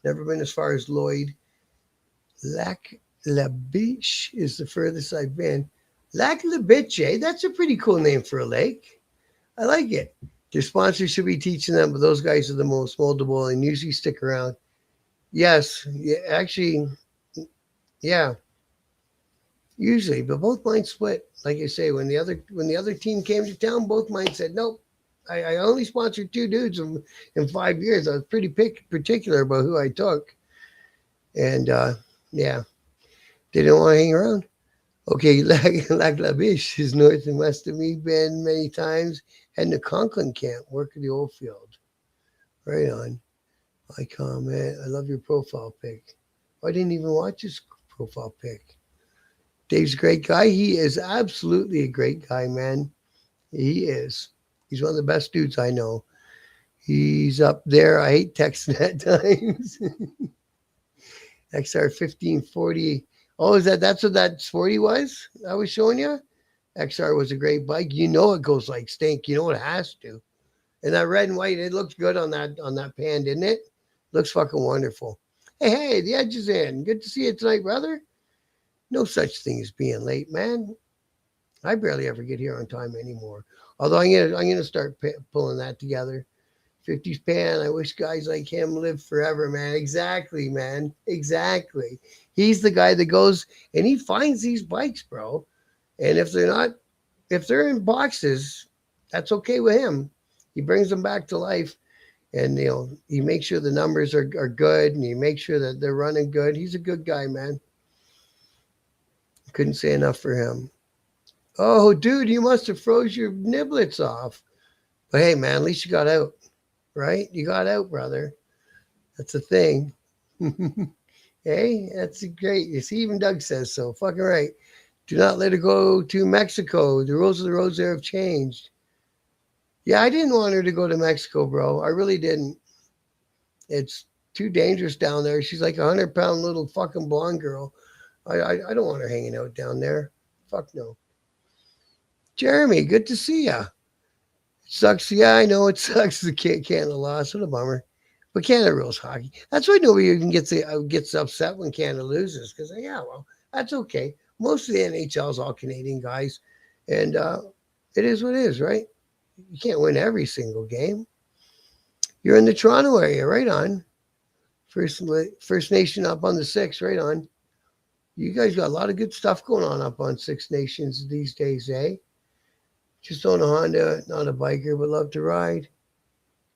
[SPEAKER 2] Never been as far as Lloyd. Lac La Biche is the furthest I've been. Lac La Biche, that's a pretty cool name for a lake. I like it. Your sponsors should be teaching them, but those guys are the most moldable and usually stick around. Yes, yeah, actually, yeah. Usually, but both mine split. Like I say, when the other team came to town, both mine said, nope. I only sponsored 2 dudes in 5 years. I was pretty particular about who I took. And, yeah, they didn't want to hang around. Okay, Lac La Biche is north and west of me. Been many times. Heading to Conklin Camp, work at the old field. Right on. I comment. I love your profile pic. I didn't even watch his profile pic. Dave's a great guy. He is absolutely a great guy, man. He is. He's one of the best dudes I know. He's up there. I hate texting at times. XR 1540. Oh, that's what that sporty was I was showing you? XR was a great bike. You know it goes like stink. You know it has to. And that red and white, it looks good on that pan, didn't it? Looks fucking wonderful. Hey, the edge is in. Good to see you tonight, brother. No such thing as being late, man. I barely ever get here on time anymore. Although I'm gonna start pulling that together. 50s pan. I wish guys like him live forever, man. Exactly, man. Exactly. He's the guy that goes and he finds these bikes, bro. And if they're in boxes, that's okay with him. He brings them back to life, and he makes sure the numbers are good, and he makes sure that they're running good. He's a good guy, man. Couldn't say enough for him. Oh, dude, you must have froze your niblets off. But hey, man, at least you got out, right? You got out, brother. That's a thing. Hey, that's great. You see, even Doug says so. Fucking right. Do not let her go to Mexico. The rules of the roads there have changed. Yeah, I didn't want her to go to Mexico, bro. I really didn't. It's too dangerous down there. She's like a 100-pound little fucking blonde girl. I don't want her hanging out down there. Fuck no. Jeremy, good to see ya. Sucks. Yeah, I know it sucks. The Canada lost. What a bummer. But Canada rules hockey. That's why nobody even gets upset when Canada loses because yeah, well, that's okay. Most of the NHL is all Canadian guys, and it is what it is, right? You can't win every single game. You're in the Toronto area, right on. First Nation up on the six, right on. You guys got a lot of good stuff going on up on Six Nations these days, eh? Just own a Honda, not a biker, but love to ride.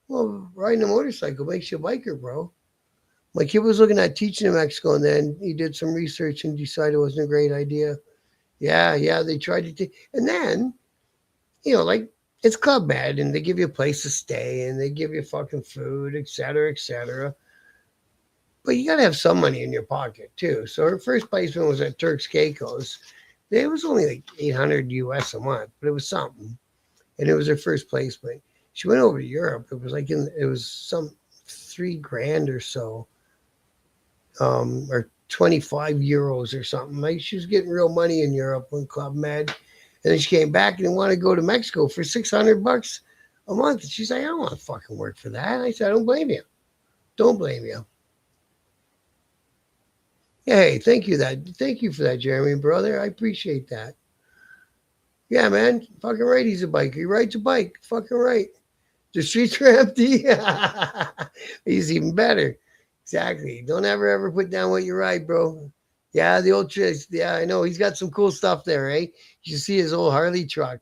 [SPEAKER 2] Well, riding a motorcycle makes you a biker, bro. My kid was looking at teaching in Mexico, and then he did some research and decided it wasn't a great idea. Yeah, they tried to and then, like it's Club Med, and they give you a place to stay, and they give you fucking food, etc., etc. But you got to have some money in your pocket too. So her first placement was at Turks Caicos. It was only like 800 US a month, but it was something, and it was her first placement. She went over to Europe. It was like it was some $3,000 or so, or 25 euros or something. Like she was getting real money in Europe when Club Med, and then she came back and wanted to go to Mexico for $600 a month. And she's like, I don't want to fucking work for that. I said, I don't blame you. Don't blame you. Hey, thank you for that, Jeremy, brother. I appreciate that. Yeah, man, fucking right. He's a biker. He rides a bike. Fucking right. The streets are empty. He's even better. Exactly. Don't ever put down what you ride, bro. Yeah, the old tricks. Yeah, I know. He's got some cool stuff there, eh? You should see his old Harley truck.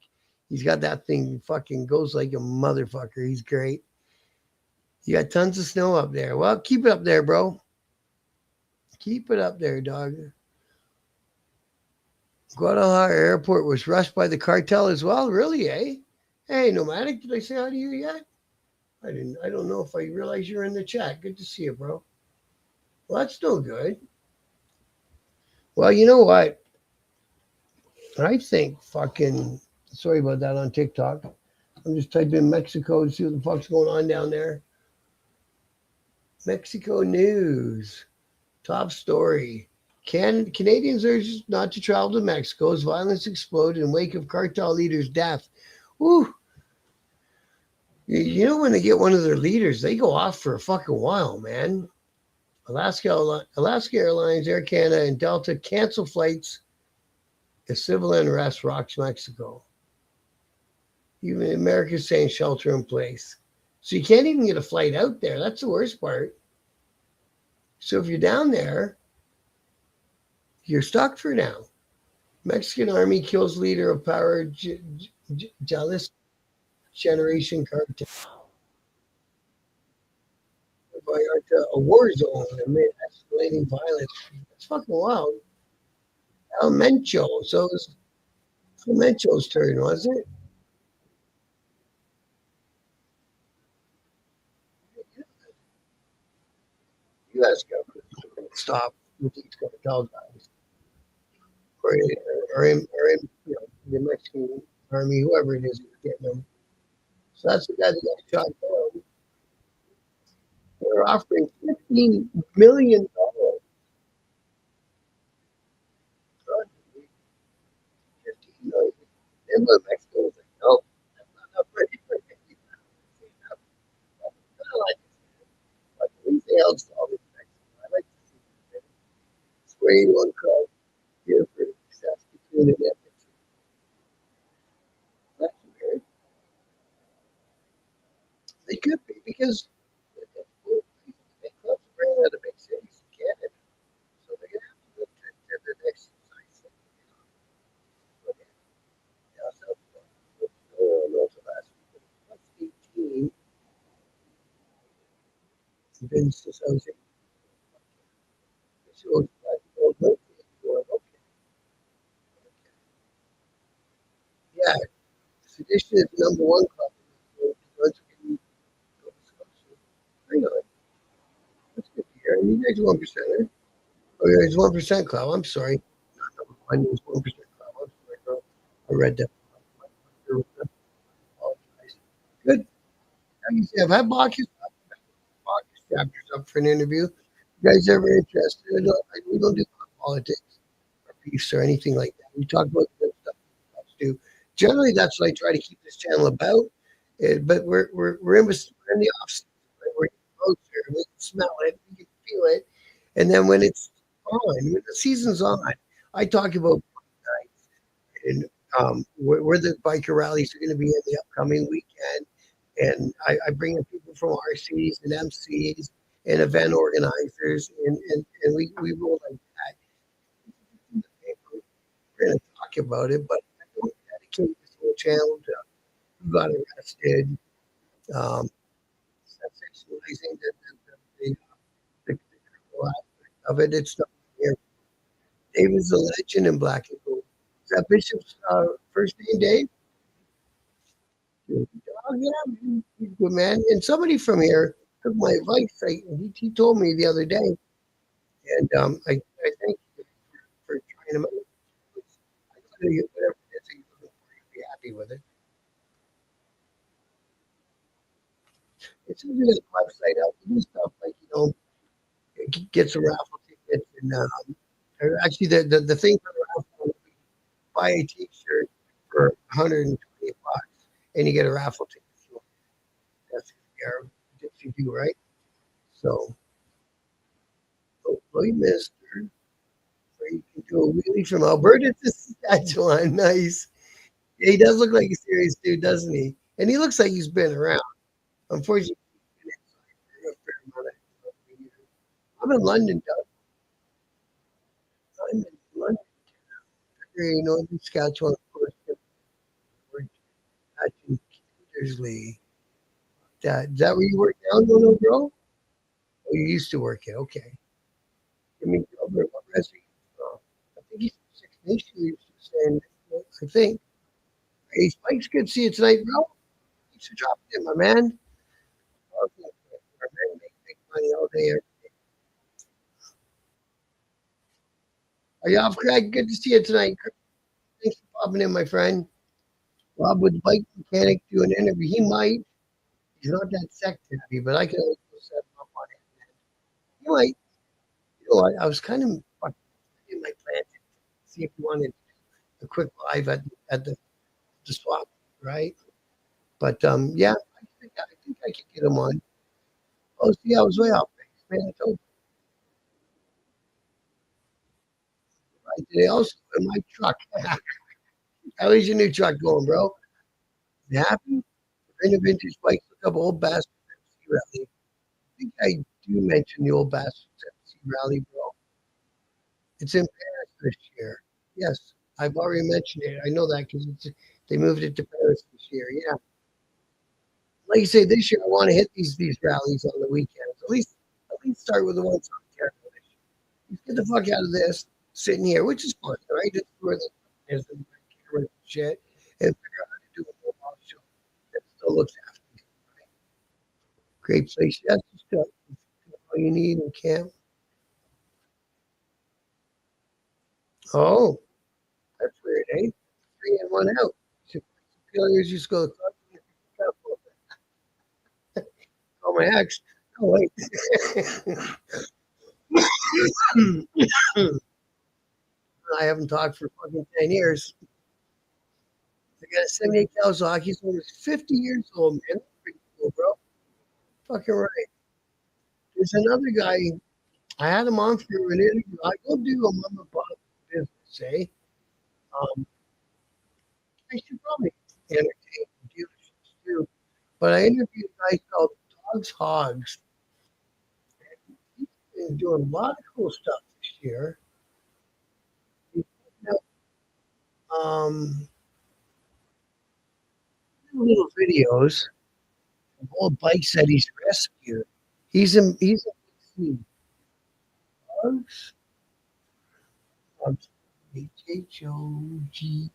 [SPEAKER 2] He's got that thing fucking goes like a motherfucker. He's great. You got tons of snow up there. Well, keep it up there, bro. Keep it up there, dog. Guadalajara Airport was rushed by the cartel as well. Really, eh? Hey, Nomadic, did I say hi to you yet? I didn't. I don't know if I realized you're in the chat. Good to see you, bro. Well, that's still good. Well, you know what? I think fucking. Sorry about that on TikTok. I'm just typing in Mexico to see what the fuck's going on down there. Mexico news. Top story. Canadians urged not to travel to Mexico as violence exploded in wake of cartel leader's death. Woo. You know when they get one of their leaders, they go off for a fucking while, man. Alaska Airlines, Air Canada, and Delta cancel flights as civil unrest rocks Mexico. Even America's saying shelter in place. So you can't even get a flight out there. That's the worst part. So if you're down there, you're stuck for now. Mexican army kills leader of power Jalisco generation cartel. A war zone amid escalating violence. It's fucking wild. El Mencho. So it was El Mencho's turn, was it? U.S. government stop with these cartel guys. Or in the Mexican army, whoever it is, getting them. So that's the guy that got shot down. They're offering $15 million. $15 million. And look, Mexico was like, no, that's not enough money for me. Like, at least they held solid in Mexico. I like to see that. Square one card here for success between the efforts. That's weird. They could be because they clubs are running out of big cities in Canada. So they're going to have to look to the next size. Yeah, so last week. Plus 18. Vince Associate. So okay. Yeah, Sedition is the number one club. Hang on. That's good to hear. And you guys are 1%er. Oh, yeah, it's 1% club. I'm sorry. Not number one, it's 1% club. I'm sorry, bro. I read that. I apologize. Good. Like you say, I've had Bacchus chapters up for an interview. You guys ever interested? We don't do politics or beefs or anything like that. We talk about good stuff. Generally, that's what I try to keep this channel about. But we're in the off season. Right? We're closer. We can smell it. We can feel it. And then when it's on, when the season's on, I talk about and where the biker rallies are going to be in the upcoming weekend. And I bring in people from RCs and MCs and event organizers, and we roll like that. We're going to talk about it, but I don't dedicate this whole channel to who got arrested, um, sensationalizing the criminal aspect of it. It's not here. David's a legend in black and gold. Is that Bishop's first name, Dave? Oh, yeah, he's a good man. And somebody from here took my advice. He told me the other day, and I thank you for trying him out. I tell you, whatever it is, you'll be happy with it. It's a good website out. You do stuff like, get some raffle tickets. And or actually, the thing for the raffle, buy a t-shirt for 120 bucks, and you get a raffle ticket. So that's if you do, right? So, hopefully, mister. Where you can do a wheelie from Alberta to Saskatchewan. Nice. Yeah, he does look like a serious dude, doesn't he? And he looks like he's been around. Unfortunately, he's been inside for a fair amount of years. I'm in London, Doug. I'm in London, Northern Saskatchewan, of course. We're catching Kindersley. Is that where you work now, no, bro? Oh, you used to work here. Okay. I mean, what restaurant? I think he's 6 Nation. He was just saying, I think. Hey, Spike's good to see you tonight, bro. Thanks for dropping in, my man. Okay, our men make money all day. Are you off, Craig? Good to see you tonight. Thanks for popping in, my friend. Rob with bike mechanic do an interview. He might. He's not that tech heavy, but I can always set him up on it. He might. I was kind of in my plan to see if you wanted a quick live at the swap, right? But yeah, I think I could get him on. Oh, see, I was way off base, man. I told you. Right today, also in my truck. How is your new truck going, bro? You happy? In a vintage bike, look up old bastards MC rally. I think I do mention the old bastards MC rally, bro. It's in Paris this year. Yes, I've already mentioned it. I know that because they moved it to Paris this year. Yeah, like you say, this year I want to hit these rallies on the weekends. At least start with the ones on Cartel. Get the fuck out of this, sitting here, which is fun, right? It's where the is and camera and shit, and figure out how to do a mobile show that still looks after you. Right? Great place. Yes, just all you need in camp. Oh, that's weird, eh? 3 and 1 out. So failures just go. Oh, my ex. Oh, wait. I haven't talked for fucking 10 years. I got a 78 cows hockey, so he's 50 years old, man. That's pretty cool, bro. Fucking right. There's another guy. I had him on for an interview. I go do a mom and pop business, eh? Um, I should probably entertain dealerships too. But I interviewed a guy called Dogs Hogs. He's been doing a lot of cool stuff this year. He's putting out, little videos of old bikes that he's rescued. He's in BC. Dogs. Dogs. HHOG.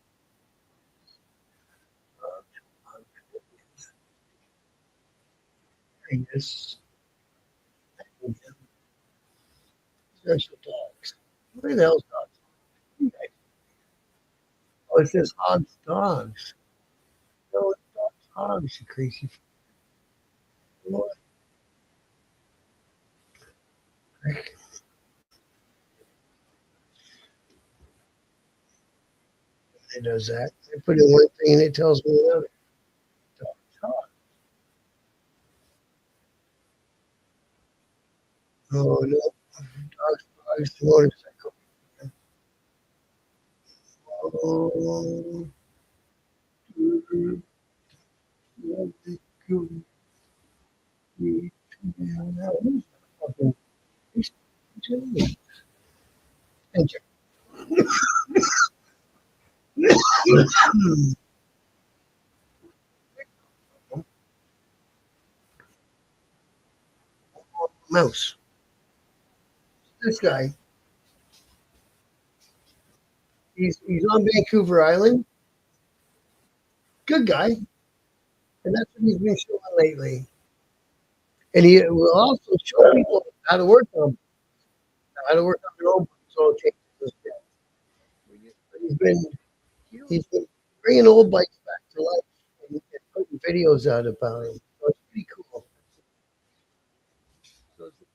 [SPEAKER 2] I guess. Special dogs. Where the hell's dogs? Oh, it says Hogs Dogs. No, it's Dogs Hogs, you crazy. What? It does that. I put in one thing and it tells me another. Dogs Hogs. Oh no, dogs, motorcycle. Oh, Mouse. This guy. He's on Vancouver Island. Good guy, and that's what he's been showing lately. And he will also show people how to work on their own bikes. So he's been bringing old bikes back to life and putting videos out about them. So it's pretty cool. So he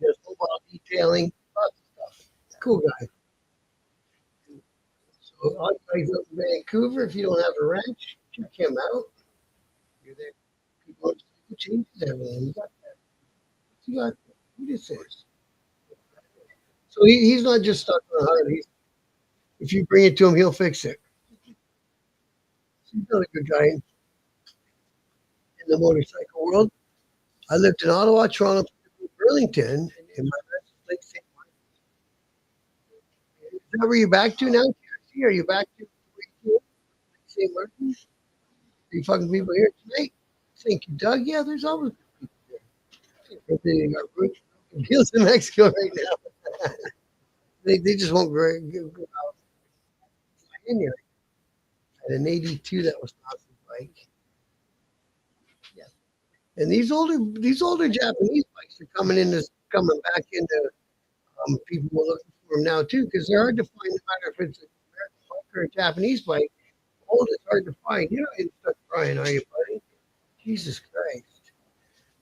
[SPEAKER 2] does mobile detailing, lots of stuff. Cool guy. So all you guys up in Vancouver, if you don't have a ranch, check him out. You're there. People changes everything. You got that. You got what this is. So he's not just stuck on a Harley. If you bring it to him, he'll fix it. He's not a good guy in the motorcycle world. I lived in Ottawa, Toronto, Burlington, and my rest is Lake St. Martin. Is that where you're back to now? Are you back to Lake St. Martin? Are you fucking people here tonight? Thank you, Doug. Yeah, there's always people here. They got roots deals in Mexico right now. they just won't go out in here. I had an 82 that was awesome bike. Yeah. And these older Japanese bikes are coming back into people are looking for them now too, because they're hard to find no matter if it's an American bike or a Japanese bike. Old is hard to find. You know, you start crying, are you, buddy? Jesus Christ.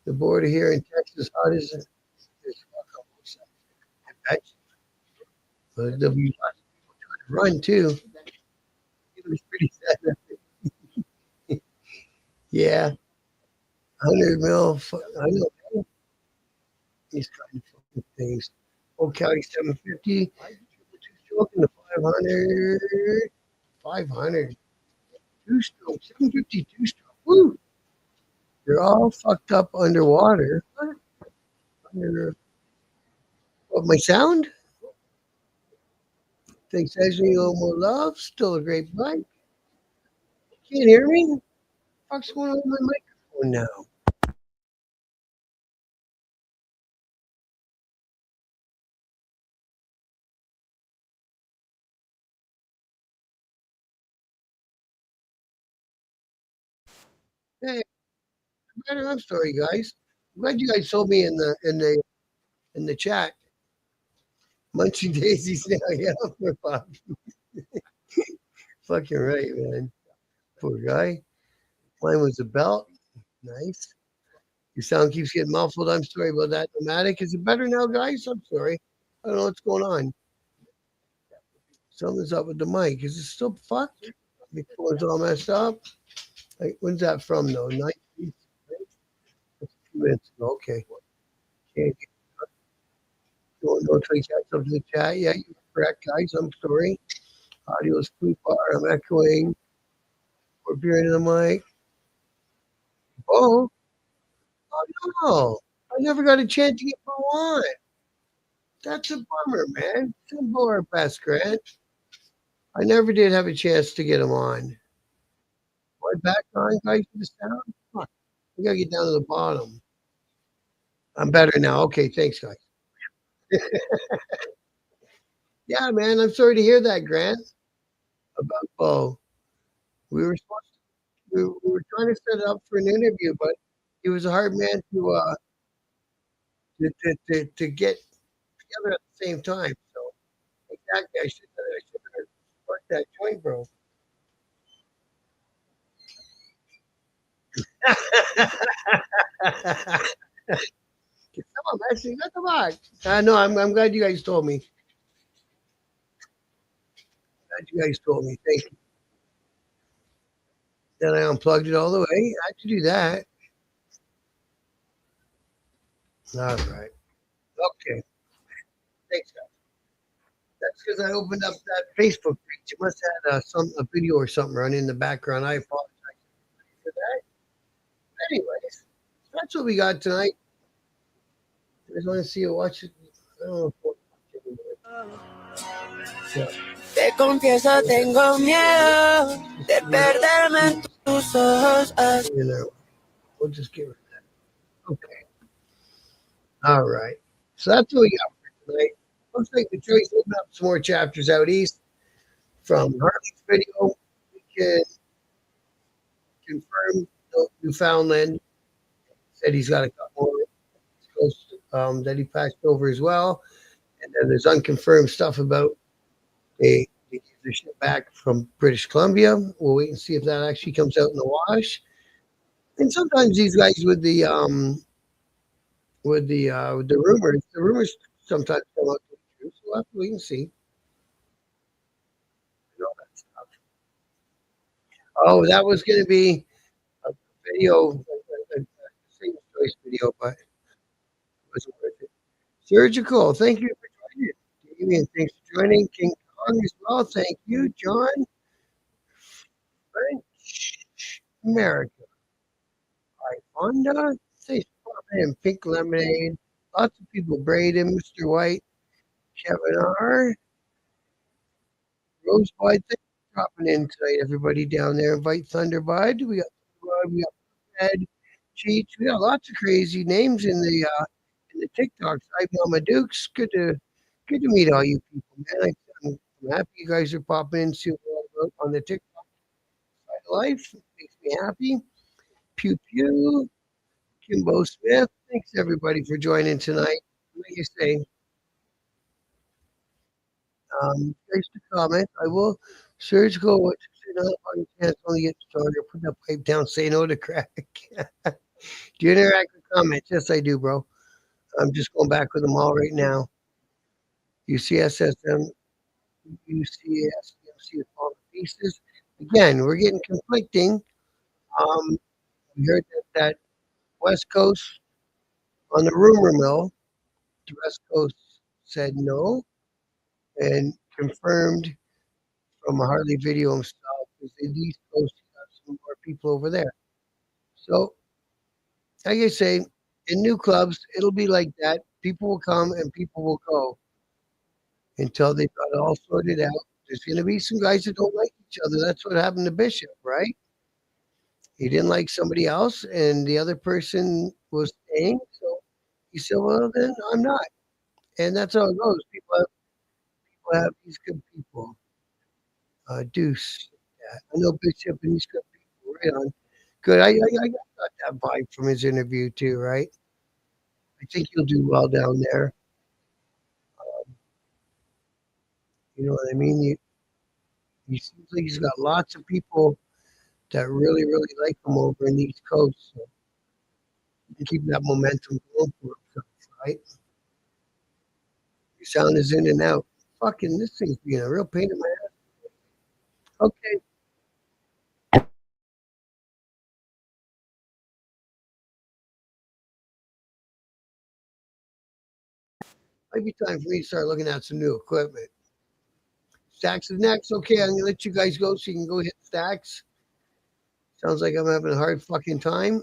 [SPEAKER 2] The border here in Texas, hot as it is. I bet you. But there'll be lots of people trying to run too. It was pretty sad. Yeah. 100 mil. I know. These kind of fucking things. Old County 750. Two-stroke in the 500. 500. Two-stroke. 750 two-stroke. Woo! They're all fucked up underwater. Under what, my sound? Thanks, Ashley. No more love. Still a great bike. Can't hear me? What the fuck's going on with my microphone now? Hey, I'm sorry, guys. I'm glad you guys told me in the chat. Munchie daisies now. Yeah, we're fucking right, man. Poor guy. Mine was a belt. Nice. Your sound keeps getting muffled. I'm sorry about that. Nomadic. Is it better now, guys? I'm sorry. I don't know what's going on. Something's up with the mic. Is it still fucked? The phone's all messed up. Like, when's that from, though? 19 minutes ago. Okay. Can't don't try to catch up to the chat. Yeah, you're correct, guys. I'm sorry. Audio is too far. I'm echoing. We're peering the mic. Oh, oh no. I never got a chance to get Bo on. That's a bummer, man. Simple or best, Grant. I never did have a chance to get him on. My back on, guys, for the sound? Fuck. We gotta get down to the bottom. I'm better now. Okay, thanks, guys. Yeah, man. I'm sorry to hear that, Grant, about Bo. We were supposed we were trying to set it up for an interview, but he was a hard man to get together at the same time. So exactly, I should have sparked that joint, bro. Come on, Messi, come on. No, I'm glad you guys told me. Glad you guys told me. Thank you. Then I unplugged it all the way. I had to do that. All right. Thanks, guys. That's because I opened up that Facebook page. It must have had a video or something running in the background. I apologize for that. Anyways, that's what we got tonight. I just want to see you watch it. I don't know if
[SPEAKER 4] Te confieso, tengo miedo de perderme en tus ojos.
[SPEAKER 2] you know, we'll just get rid of that. Okay. All right. So that's what we got for tonight. Looks like the choice opened up some more chapters out east from Harley's video. We can confirm NewFoundland said he's got a couple more coast that he passed over as well. And then there's unconfirmed stuff about they get their ship back from British Columbia. We'll wait and see if that actually comes out in the wash. And sometimes these guys with the rumors sometimes come out to the truth. So we'll have to wait and see. And all that stuff. Oh, that was going to be a video, a single choice video, but it wasn't worth it. Surgical, thank you for joining. Damien, thanks for joining. King Kong as well, thank you. John, French America. Honda, say and Pink Lemonade. Lots of people. Braden, Mr. White, Kevin R. Rosebud, thanks for dropping in tonight, everybody down there. Invite Thunderbud. We got Thunderbud, we got Ed, Cheech. We got lots of crazy names in the TikToks. I'm Mama Dukes. Good to meet all you people, man. I'm happy you guys are popping in, see what we're all about on the TikTok side of life. It makes me happy. Pew Pew, Kimbo Smith. Thanks everybody for joining tonight. Like you say, thanks to comment. I will surgical. What you say no? Can't only get started. Put that pipe down. Say no to crack. Do you interact with comments? Yes, I do, bro. I'm just going back with them all right now. UCSSM, UCSMC with all the pieces. Again, we're getting conflicting. We heard that West Coast on the rumor mill, the West Coast said no and confirmed from a Harley video himself because the East Coast got some more people over there. So, like I say, in new clubs, it'll be like that. People will come and people will go until they've got it all sorted out. There's going to be some guys that don't like each other. That's what happened to Bishop, right? He didn't like somebody else, and the other person was staying. So he said, well, then I'm not. And that's how it goes. People have these good people. Deuce. Yeah, I know Bishop and he's good people. Right on. Good. I got that vibe from his interview too, right? I think he'll do well down there. You know what I mean? He seems like he's got lots of people that really, really like him over in the East Coast. So you can keep that momentum going for himself, right? Your sound is in and out. Fucking this thing's being a real pain in my ass. Okay. Might be time for me to start looking at some new equipment. Stacks is next. Okay, I'm going to let you guys go so you can go hit Stacks. Sounds like I'm having a hard fucking time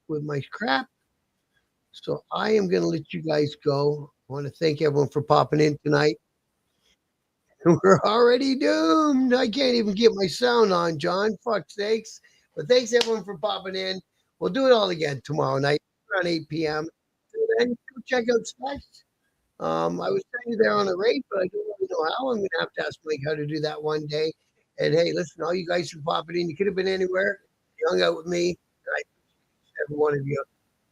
[SPEAKER 2] with my crap. So I am going to let you guys go. I want to thank everyone for popping in tonight. We're already doomed. I can't even get my sound on, John. Fuck sakes. But thanks everyone for popping in. We'll do it all again tomorrow night around 8 p.m. And then go check out Stacks. I was trying to there on a rate, but I don't really know how. I'm going to have to ask Mike how to do that one day. And hey, listen, all you guys who popping in, you could have been anywhere. You hung out with me. And I appreciate every one of you.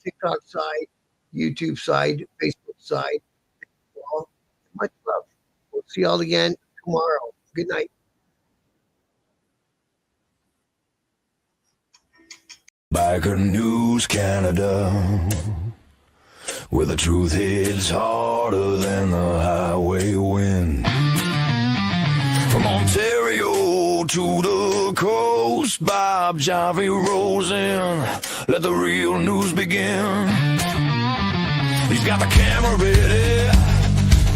[SPEAKER 2] TikTok side, YouTube side, Facebook side. Well, much love. We'll see y'all again tomorrow. Good night.
[SPEAKER 1] Biker News Canada, where the truth hits harder than the highway wind. From Ontario to the coast, Bob Javi rolls in. Let the real news begin. He's got the camera ready,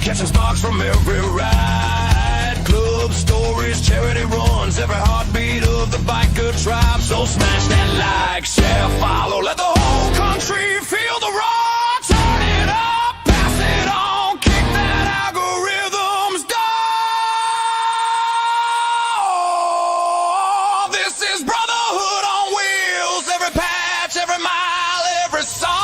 [SPEAKER 5] catching sparks from every ride. Club stories, charity runs, every heartbeat of the biker tribe. So smash that like, share, follow, let the whole country feel the roar. Turn it up, pass it on, kick that algorithm's door. This is brotherhood on wheels, every patch, every mile, every song.